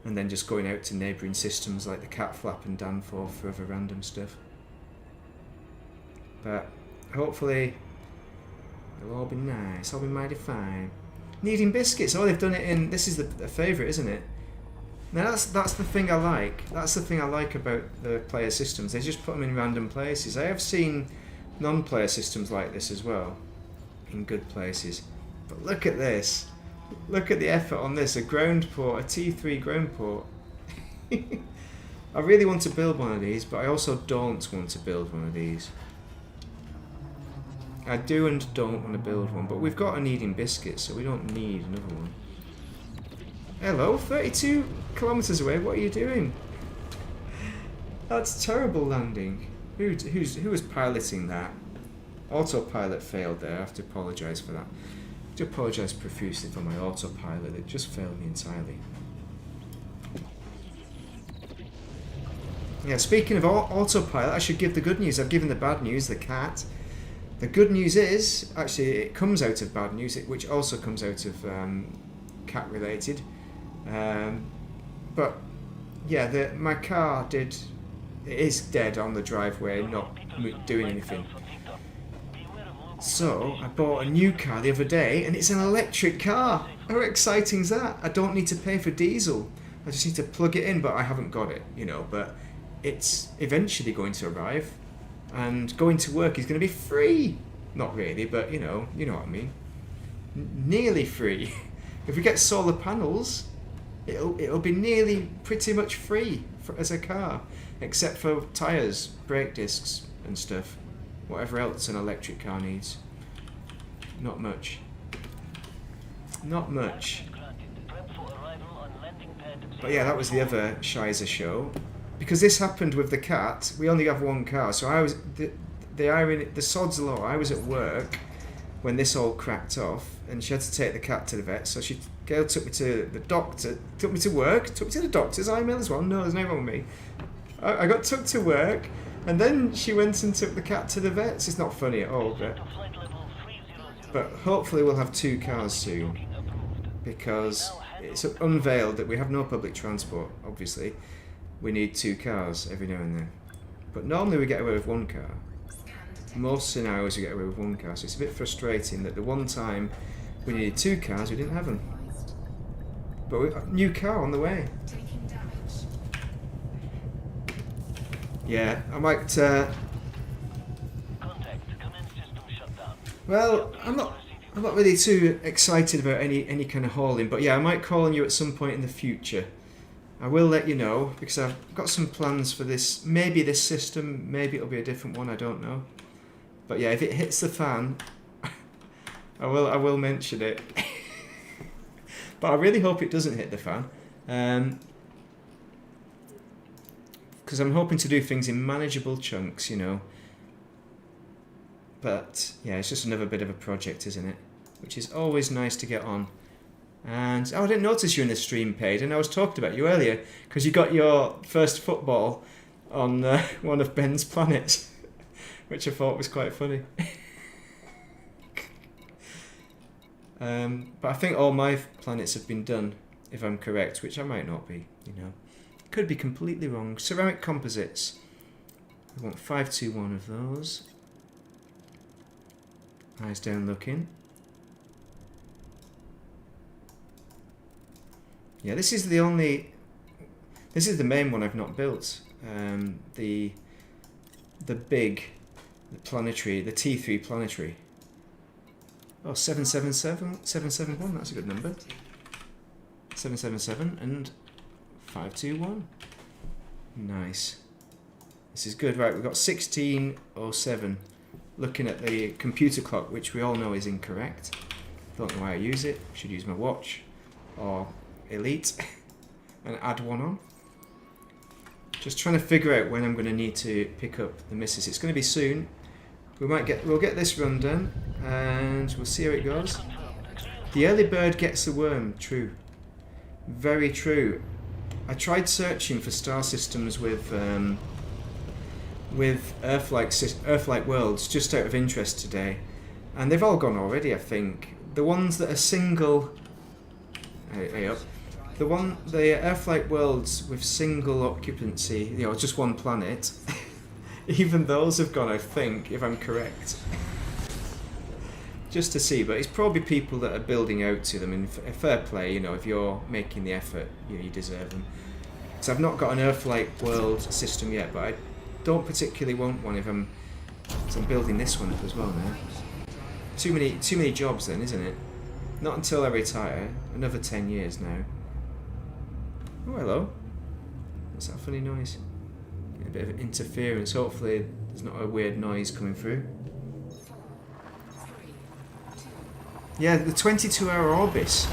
and then just going out to neighbouring systems like the Cat Flap and Danforth for other random stuff. But hopefully, it'll all be nice. It'll be mighty fine. Kneading biscuits. Oh, they've done it in. This is a favourite, isn't it? Now that's the thing I like. That's the thing I like about the player systems. They just put them in random places. I have seen non-player systems like this as well, in good places. But look at this. Look at the effort on this. A ground port, a T3 ground port. I really want to build one of these, but I also don't want to build one of these. I do and don't want to build one, but we've got a kneading biscuit, so we don't need another one. Hello, 32 kilometers away. What are you doing? That's terrible landing. Who was piloting that? Autopilot failed there. I have to apologise for that. I have to apologise profusely for my autopilot. It just failed me entirely. Yeah, speaking of autopilot, I should give the good news. I've given the bad news, the cat. The good news is, actually, it comes out of bad news, which also comes out of cat related. But yeah, my car is dead on the driveway, not doing anything. So I bought a new car the other day, and it's an electric car. How exciting is that? I don't need to pay for diesel. I just need to plug it in, but I haven't got it, but it's eventually going to arrive, and going to work is going to be free. Not really, but you know what I mean. Nearly free. If we get solar panels, it'll be nearly pretty much free as a car, except for tyres, brake discs and stuff. Whatever else an electric car needs. Not much. Not much. But yeah, that was the other Shizer show. Because this happened with the cat, we only have one car, so I was the sod's law. I was at work when this all cracked off, and she had to take the cat to the vet. So girl took me to the doctor, took me to work, took me to the doctor's. I emailed as well. No, there's no wrong with me. I got took to work, and then she went and took the cat to the vets. It's not funny at all, but hopefully we'll have two cars soon, because it's unveiled that we have no public transport. Obviously, we need two cars every now and then. But normally we get away with one car. Most scenarios we get away with one car, so it's a bit frustrating that the one time we needed two cars, we didn't have them. But we new car on the way. Yeah, I might. Well, I'm not really too excited about any kind of hauling, but yeah, I might call on you at some point in the future. I will let you know, because I've got some plans for this. Maybe this system, maybe it'll be a different one. I don't know. But yeah, if it hits the fan, I will mention it. But I really hope it doesn't hit the fan, because I'm hoping to do things in manageable chunks, But yeah, it's just another bit of a project, isn't it? Which is always nice to get on. And I didn't notice you in the stream page, and I was talking about you earlier because you got your first football on one of Ben's planets, which I thought was quite funny. But I think all my planets have been done, if I'm correct, which I might not be, Could be completely wrong. Ceramic composites. I want 521 of those. Eyes down looking. Yeah, this is the main one I've not built. The planetary, the T3 planetary. Oh, 777, 771, that's a good number. 777 and 521. Nice. This is good. Right, we've got 1607. Looking at the computer clock, which we all know is incorrect. Don't know why I use it. Should use my watch. Or elite and add one on. Just trying to figure out when I'm going to need to pick up the missus. It's going to be soon. We'll get this run done and we'll see how it goes. The early bird gets the worm. True. Very true. I tried searching for star systems with Earth-like worlds just out of interest today, and they've all gone already. I think the ones that are single. Hey up. The Earth-like worlds with single occupancy, you know, just one planet. Even those have gone, I think, if I'm correct. Just to see, but it's probably people that are building out to them. And fair play, you know, if you're making the effort, you deserve them. So I've not got an Earth-like world system yet, but I don't particularly want one if I'm building this one up as well now. Too many jobs then, isn't it? Not until I retire. Another 10 years now. Oh, hello. What's that funny noise? A bit of interference. Hopefully there's not a weird noise coming through. Yeah, the 22-hour orbis.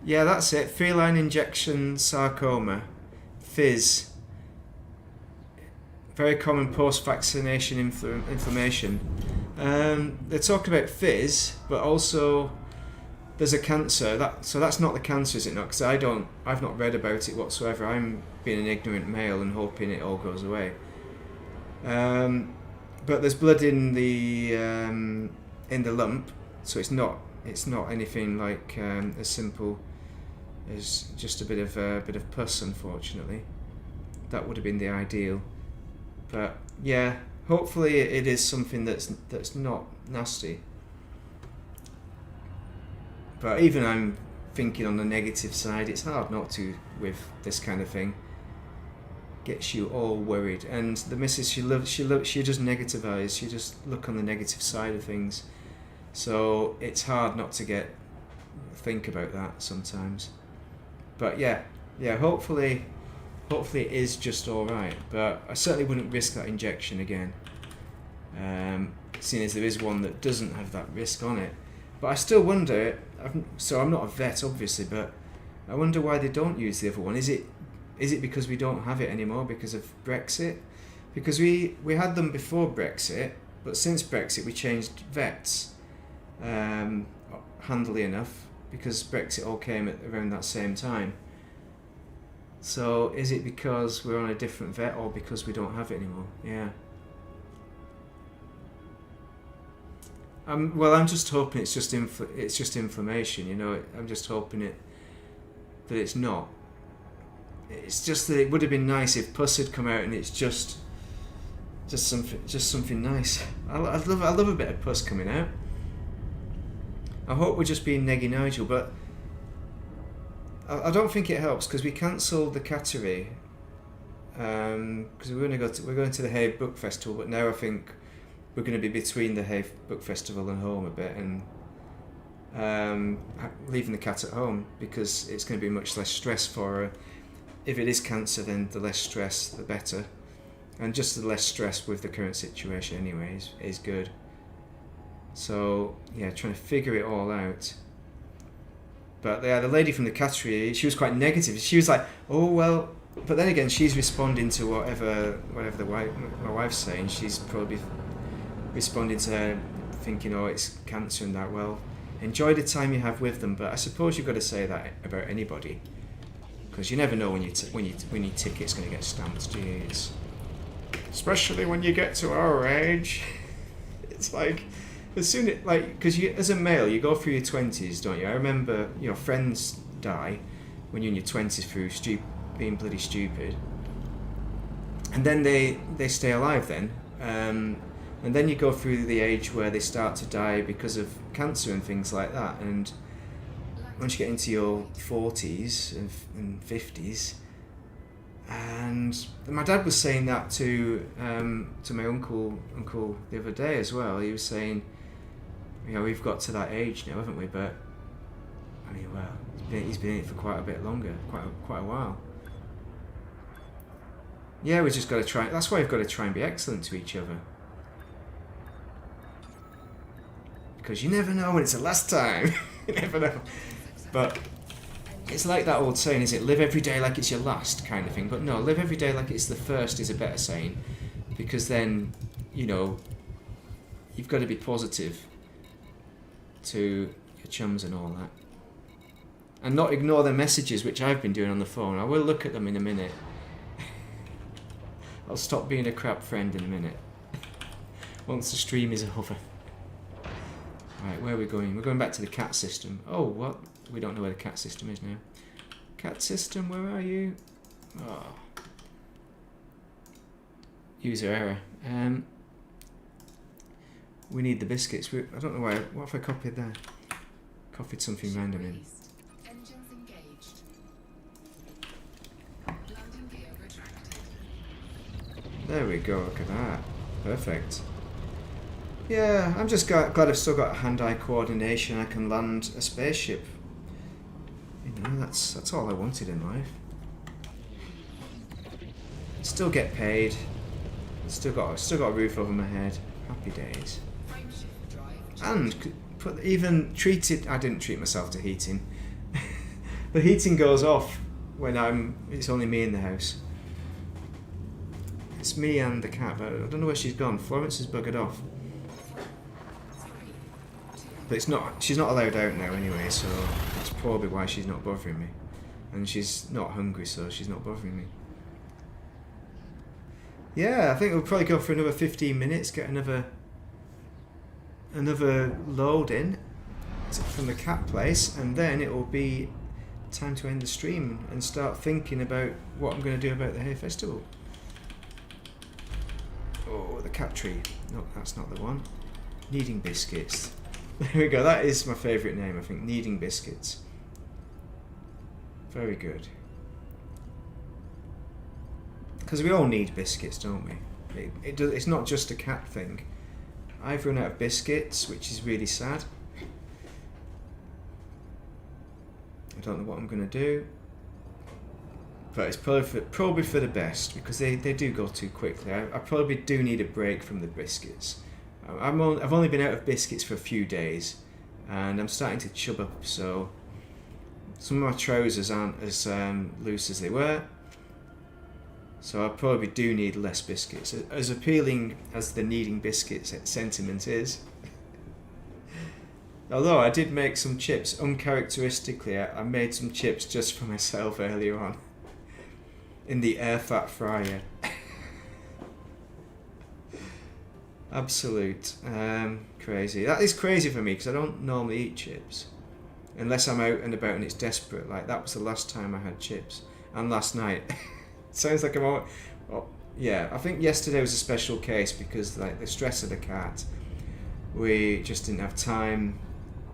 Yeah, that's it. Feline injection sarcoma. Fizz. Very common post-vaccination inflammation. They're talking about fizz, but also there's a cancer. So that's not the cancer, is it not? Because I've not read about it whatsoever. I'm being an ignorant male and hoping it all goes away. But there's blood in the lump, so it's not anything like as simple as just a bit of pus. Unfortunately, that would have been the ideal. But yeah, hopefully it is something that's not nasty. But even I'm thinking on the negative side, it's hard not to with this kind of thing. Gets you all worried, and the missus she just negativize. She just look on the negative side of things. So it's hard not to think about that sometimes. But yeah, hopefully it is just all right. But I certainly wouldn't risk that injection again. Seeing as there is one that doesn't have that risk on it. But I still wonder. So I'm not a vet, obviously, but I wonder why they don't use the other one. Is it because we don't have it anymore because of Brexit? Because we had them before Brexit, but since Brexit we changed vets handily enough, because Brexit all came at around that same time. So is it because we're on a different vet, or because we don't have it anymore? Yeah. Well, I'm just hoping it's just inflammation. You know, I'm just hoping that it's not. It's just that it would have been nice if pus had come out and it's just something nice. I love a bit of pus coming out. I hope we're just being neggy Nigel, but I don't think it helps, because we cancelled the Cattery because we're going to the Hay Book Festival, but now I think we're going to be between the Hay Book Festival and home a bit, and leaving the cat at home, because it's going to be much less stress for her. If it is cancer, then the less stress, the better. And just the less stress with the current situation anyway is good. So, yeah, trying to figure it all out. But yeah, the lady from the Cattery, she was quite negative. She was like, oh, well... But then again, she's responding to whatever my wife's saying. She's probably responding to her, thinking, oh, it's cancer and that. Well, enjoy the time you have with them. But I suppose you've got to say that about anybody. Because you never know when your ticket's going to get stamped, do you? Especially when you get to our age. It's like, because you, as a male, you go through your 20s, don't you? I remember, your friends die when you're in your 20s through being bloody stupid. And then they stay alive then. And then you go through the age where they start to die because of cancer and things like that. And once you get into your 40s and 50s, and my dad was saying that to my uncle the other day as well. He was saying, you know, we've got to that age now, haven't we? But I mean, well, he's been in it for quite a bit longer, quite a while. Yeah, we just got to try. That's why we've got to try and be excellent to each other. because you never know when it's the last time. You never know. But it's like that old saying, is it live every day like it's your last kind of thing? But no, live every day like it's the first is a better saying, because then, you know, you've got to be positive to your chums and all that. And not ignore their messages, which I've been doing on the phone. I will look at them in a minute. I'll stop being a crap friend in a minute. Once the stream is over. Right, where are we going? We're going back to the cat system. Oh, what? We don't know where the cat system is now. Cat system, where are you? Oh. User error. We need the biscuits. I don't know why. What if I copied that? Copied something random in. Engines engaged. Landing gear retracted. There we go, look at that. Perfect. Yeah, I'm just glad I've still got hand-eye coordination. I can land a spaceship. You know, that's all I wanted in life. Still get paid. Still got a roof over my head. Happy days. Frameshift drive. And I didn't treat myself to heating. The heating goes off when it's only me in the house. It's me and the cat, but I don't know where she's gone. Florence has buggered off. But she's not allowed out now anyway, so that's probably why she's not bothering me. And she's not hungry, so she's not bothering me. Yeah, I think we'll probably go for another 15 minutes, get another load in from the cat place, and then it will be time to end the stream and start thinking about what I'm going to do about the Hay Festival. Oh, the cat tree. No, that's not the one. Kneading biscuits. There we go, that is my favourite name, I think. Kneading biscuits. Very good. Because we all need biscuits, don't we? It's not just a cat thing. I've run out of biscuits, which is really sad. I don't know what I'm going to do. But it's probably for the best, because they do go too quickly. I probably do need a break from the biscuits. I've only been out of biscuits for a few days, and I'm starting to chub up, so some of my trousers aren't as loose as they were. So I probably do need less biscuits. As appealing as the kneading biscuits sentiment is. Although I did make some chips, uncharacteristically, I made some chips just for myself earlier on. In the air fat fryer. Absolute crazy. That is crazy for me, because I don't normally eat chips. Unless I'm out and about and it's desperate. Like, that was the last time I had chips. And last night. Sounds like I'm all... Oh, yeah, I think yesterday was a special case because, like, the stress of the cat, we just didn't have time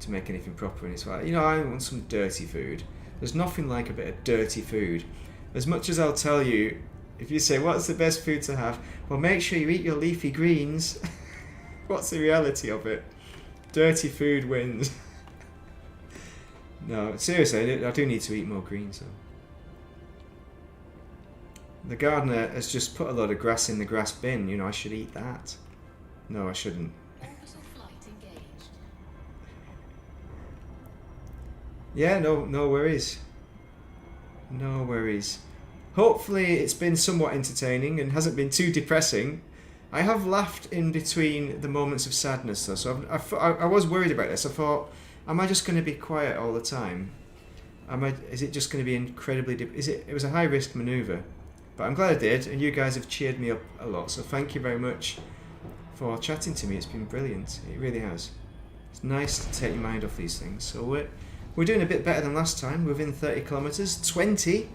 to make anything proper. And it's like, you know, I want some dirty food. There's nothing like a bit of dirty food. As much as I'll tell you, if you say, what's the best food to have? Well, make sure you eat your leafy greens. What's the reality of it? Dirty food wins. No, seriously, I do need to eat more greens, though. The gardener has just put a lot of grass in the grass bin. You know, I should eat that. No, I shouldn't. Orbital flight engaged. Yeah, no worries. No worries. Hopefully it's been somewhat entertaining and hasn't been too depressing. I have laughed in between the moments of sadness, though, so I was worried about this. I thought, am I just going to be quiet all the time? Is it just going to be incredibly... It was a high-risk manoeuvre. But I'm glad I did, and you guys have cheered me up a lot, so thank you very much for chatting to me. It's been brilliant. It really has. It's nice to take your mind off these things. So we're doing a bit better than last time. We're within 30 kilometres. 20.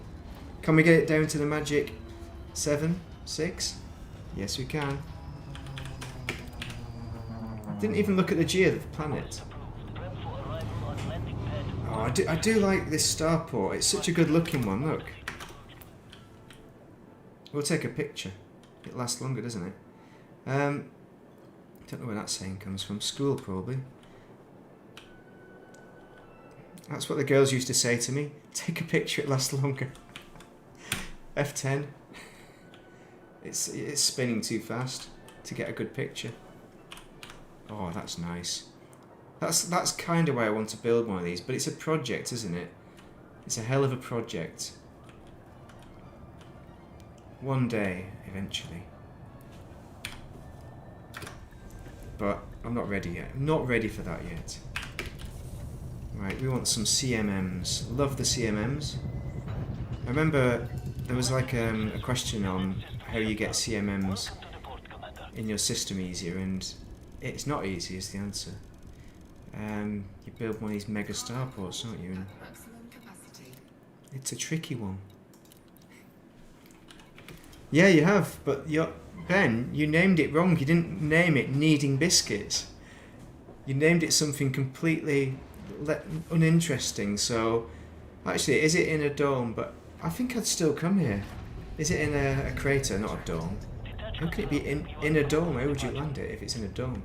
Can we get it down to the magic 7, 6? Yes, we can. Didn't even look at the G of the planet. Oh, I do like this starport. It's such a good looking one, look. We'll take a picture. It lasts longer, doesn't it? Don't know where that saying comes from. School, probably. That's what the girls used to say to me. Take a picture, it lasts longer. F10. It's spinning too fast to get a good picture. Oh, that's nice. That's kind of why I want to build one of these, but it's a project, isn't it? It's a hell of a project. One day, eventually. But I'm not ready yet. I'm not ready for that yet. Right, we want some CMMs. Love the CMMs. I remember there was like a question on how you get CMMs in your system easier, and it's not easy is the answer. You build one of these mega starports, don't you? And Maximum capacity. it's a tricky one. Yeah, you have, but Ben, you named it wrong. You didn't name it Kneading Biscuits. You named it something completely uninteresting. So, actually, is it in a dome? But I think I'd still come here. Is it in a crater, not a dome? How can it be in a dome? How would you land it if it's in a dome?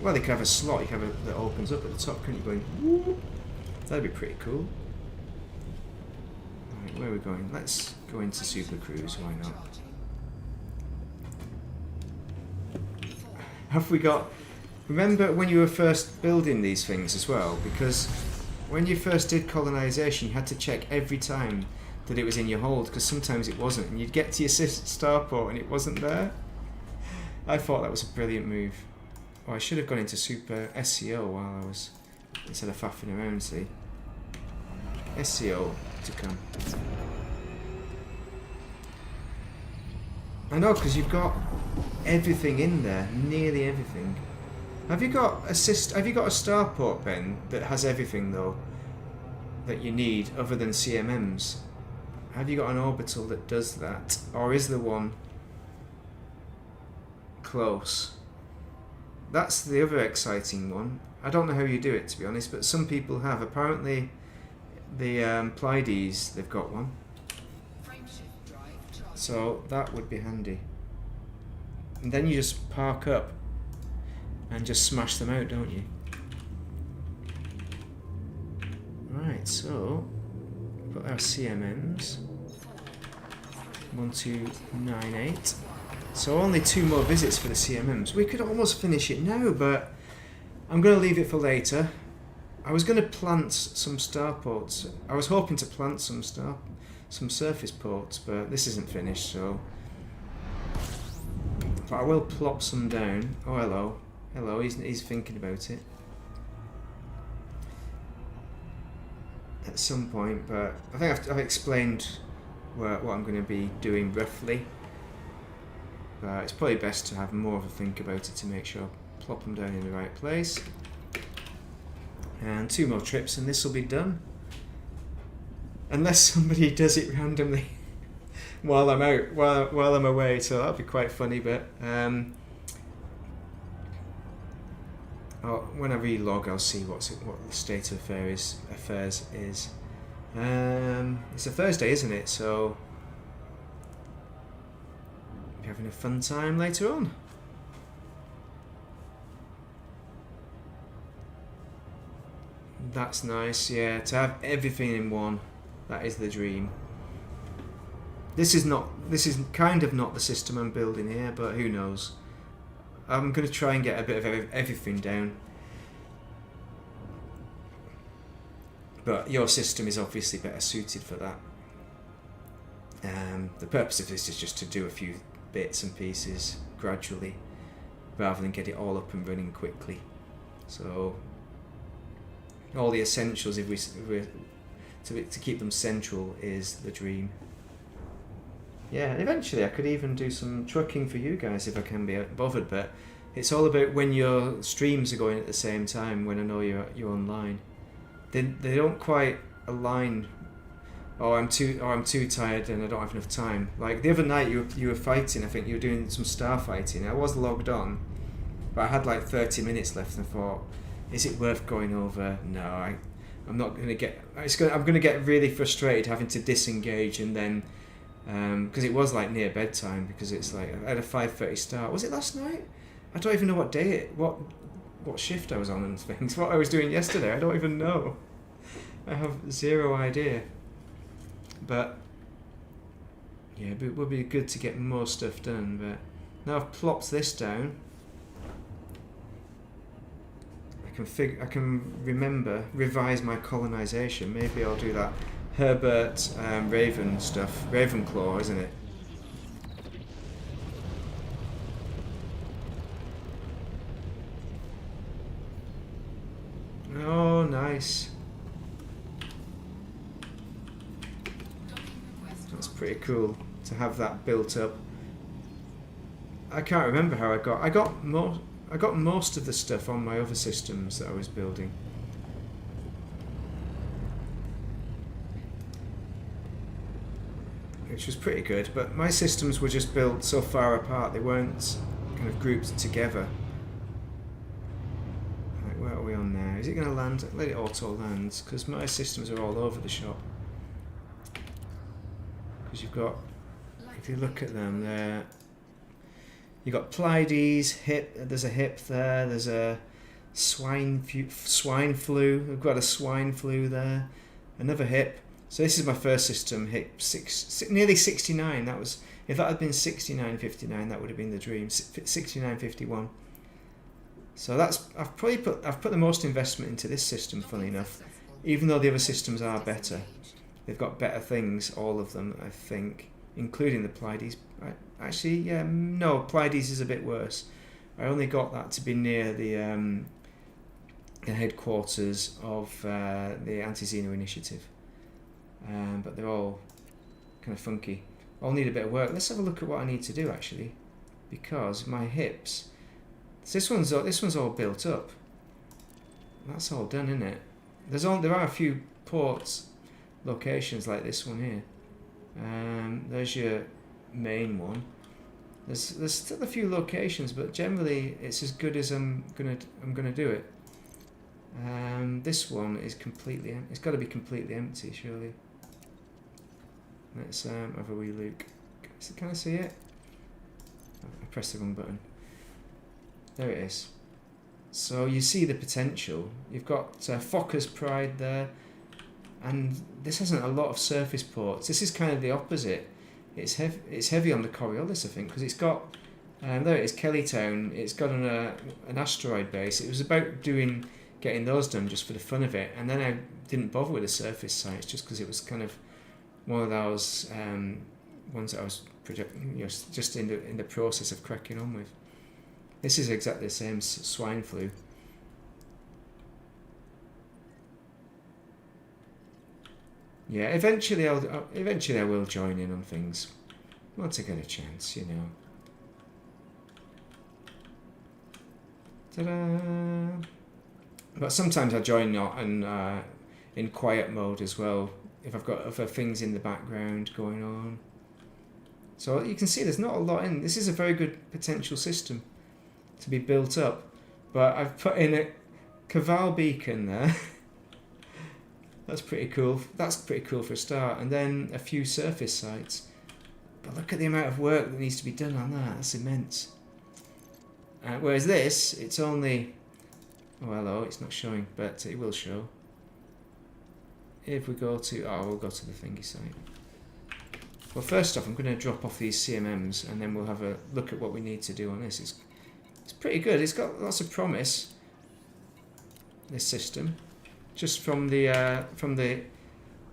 Well, they could have a slot you can have that opens up at the top, couldn't you? Going, whoop. That'd be pretty cool. Right, where are we going? Let's go into Super Cruise, why not? Have we got... Remember when you were first building these things as well? Because when you first did colonisation, you had to check every time that it was in your hold, because sometimes it wasn't, and you'd get to your starport and it wasn't there. I thought that was a brilliant move. Oh, I should have gone into Super SEO while I was... instead of faffing around, see? SEO to come. I know, because you've got everything in there, nearly everything. Have you got a starport, Ben, that has everything though that you need other than CMMs? Have you got an orbital that does that, or is there one close? That's the other exciting one. I don't know how you do it, to be honest, but some people have. Apparently, the Pleiades, they've got one. Frameshift drive charging. So that would be handy. And then you just park up and just smash them out, don't you? Right, so put our CMMs. 1298. So only 2 more visits for the CMMs. We could almost finish it now, but I'm going to leave it for later. I was going to plant some starports. I was hoping to plant some surface ports, but this isn't finished, so... But I will plop some down. Oh, hello. Hello, he's thinking about it. At some point, but I think I've explained what I'm going to be doing roughly. But it's probably best to have more of a think about it to make sure I plop them down in the right place. And 2 more trips and this will be done. Unless somebody does it randomly while I'm out, while I'm away, so that'll be quite funny. But when I relog, I'll see what the state of affairs is. It's a Thursday, isn't it? So we'll be having a fun time later on. That's nice, yeah. To have everything in one, that is the dream. This is kind of not the system I'm building here, but who knows. I'm going to try and get a bit of everything down. But your system is obviously better suited for that. The purpose of this is just to do a few bits and pieces gradually, rather than get it all up and running quickly. So all the essentials, if we to keep them central, is the dream. Yeah, eventually I could even do some trucking for you guys if I can be bothered, but it's all about when your streams are going at the same time, when I know you're online. They don't quite align. I'm too tired and I don't have enough time. Like the other night you were fighting, I think you were doing some star fighting. I was logged on, but I had like 30 minutes left and I thought, is it worth going over? No, I'm not going to get... I'm going to get really frustrated having to disengage, and then... because it was like near bedtime, because it's like... I had a 5:30 start. Was it last night? I don't even know what day what shift I was on and things. What I was doing yesterday, I don't even know. I have zero idea. But... yeah, it would be good to get more stuff done, but... now I've plopped this down. I can revise my colonisation. Maybe I'll do that Herbert Raven stuff. Ravenclaw, isn't it? Oh, nice. That's pretty cool to have that built up. I can't remember how I got most of the stuff on my other systems that I was building. Which was pretty good, but my systems were just built so far apart, they weren't kind of grouped together. Right, where are we on now? Is it going to land? Let it auto land, because my systems are all over the shop. Because you've got, if you look at them there, you've got Pleiades, hip, there's a hip there, there's a swine flu, we've got a swine flu there, another hip. So this is my first system, hip nearly 69, that was, if that had been 69.59, that would have been the dream, 69.51. So that's, I've put the most investment into this system, funny enough, even though the other systems are better. They've got better things, all of them, I think, including the Pleiades. Actually, yeah, no, Pleiades is a bit worse. I only got that to be near the headquarters of the Anti-Xeno Initiative. But they're all kind of funky. I'll need a bit of work. Let's have a look at what I need to do, actually, because my hips. This one's all built up. That's all done, isn't it? There are a few ports locations like this one here. There's your main one. There's still a few locations, but generally it's as good as I'm gonna do it. This one is completely. It's got to be completely empty, surely. Let's have a wee look. Can I see it? I pressed the wrong button. There it is. So you see the potential. You've got Focker's Pride there, and this hasn't a lot of surface ports. This is kind of the opposite. It's heavy on the Coriolis, I think, because it's got there it is, Kellytown. It's got an asteroid base. It was about getting those done just for the fun of it, and then I didn't bother with the surface sites just because it was kind of one of those ones that I was just in the process of cracking on with. This is exactly the same swine flu. Yeah, eventually I will join in on things once I get a chance, you know. Ta-da! But sometimes I join in quiet mode as well, if I've got other things in the background going on. So you can see there's not a lot in. This is a very good potential system to be built up. But I've put in a Caval beacon there. That's pretty cool. That's pretty cool for a start. And then a few surface sites. But look at the amount of work that needs to be done on that. That's immense. Whereas this, it's only... Oh, hello, it's not showing, but it will show. If we go to... Oh, we'll go to the thingy site. Well, first off, I'm going to drop off these CMMs, and then we'll have a look at what we need to do on this. It's pretty good. It's got lots of promise, this system. Just from the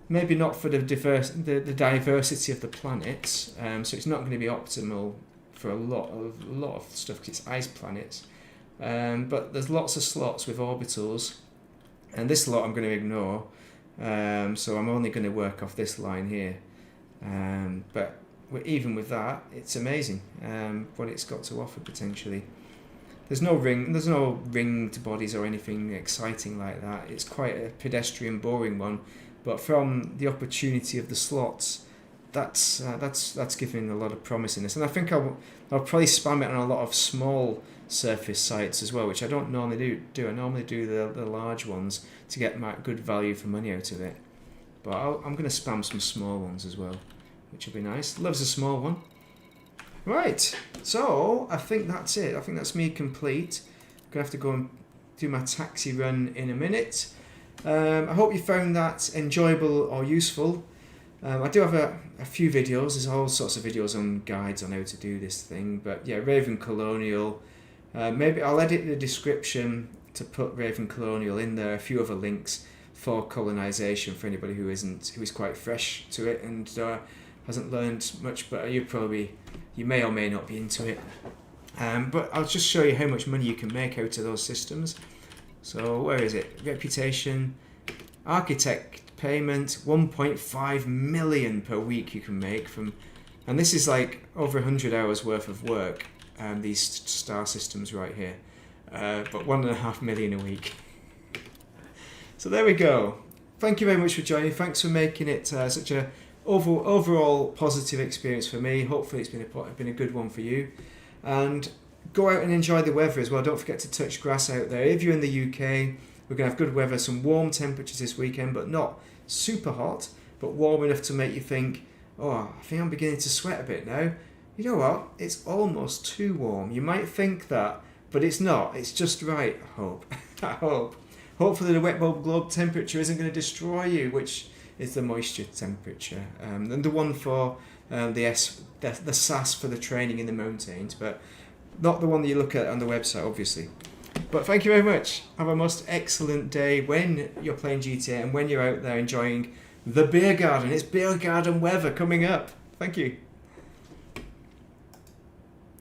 maybe not for the diversity of the planets. So it's not going to be optimal for a lot of stuff because it's ice planets. But there's lots of slots with orbitals, and this lot I'm going to ignore. So I'm only going to work off this line here. But even with that, it's amazing what it's got to offer potentially. There's no ringed bodies or anything exciting like that. It's quite a pedestrian, boring one. But from the opportunity of the slots, that's giving a lot of promise in this. And I think I'll probably spam it on a lot of small surface sites as well, which I don't normally do. I normally do the large ones to get my good value for money out of it. But I'm going to spam some small ones as well, which will be nice. Loves a small one. Right, so I think that's it. I think that's me complete. I'm going to have to go and do my taxi run in a minute. I hope you found that enjoyable or useful. I do have a few videos. There's all sorts of videos on guides on how to do this thing. But yeah, Raven Colonial. Maybe I'll edit the description to put Raven Colonial in there, a few other links for Colonisation for anybody who is quite fresh to it and hasn't learned much, but you may or may not be into it. But I'll just show you how much money you can make out of those systems. So where is it? Reputation, architect payment, 1.5 million per week you can make from, and this is like over 100 hours worth of work. These star systems right here, but 1.5 million a week. So there we go. Thank you very much for joining. Thanks for making it such a overall positive experience for me. Hopefully it's been a good one for you. And go out and enjoy the weather as well. Don't forget to touch grass out there. If you're in the UK, we're going to have good weather, some warm temperatures this weekend, but not super hot, but warm enough to make you think, oh, I think I'm beginning to sweat a bit now. You know what? It's almost too warm. You might think that, but it's not. It's just right, I hope. I hope. Hopefully the wet bulb globe temperature isn't going to destroy you, which is the moisture temperature. And the one for the SAS for the training in the mountains, but not the one that you look at on the website, obviously. But thank you very much. Have a most excellent day when you're playing GTA and when you're out there enjoying the beer garden. It's beer garden weather coming up. Thank you.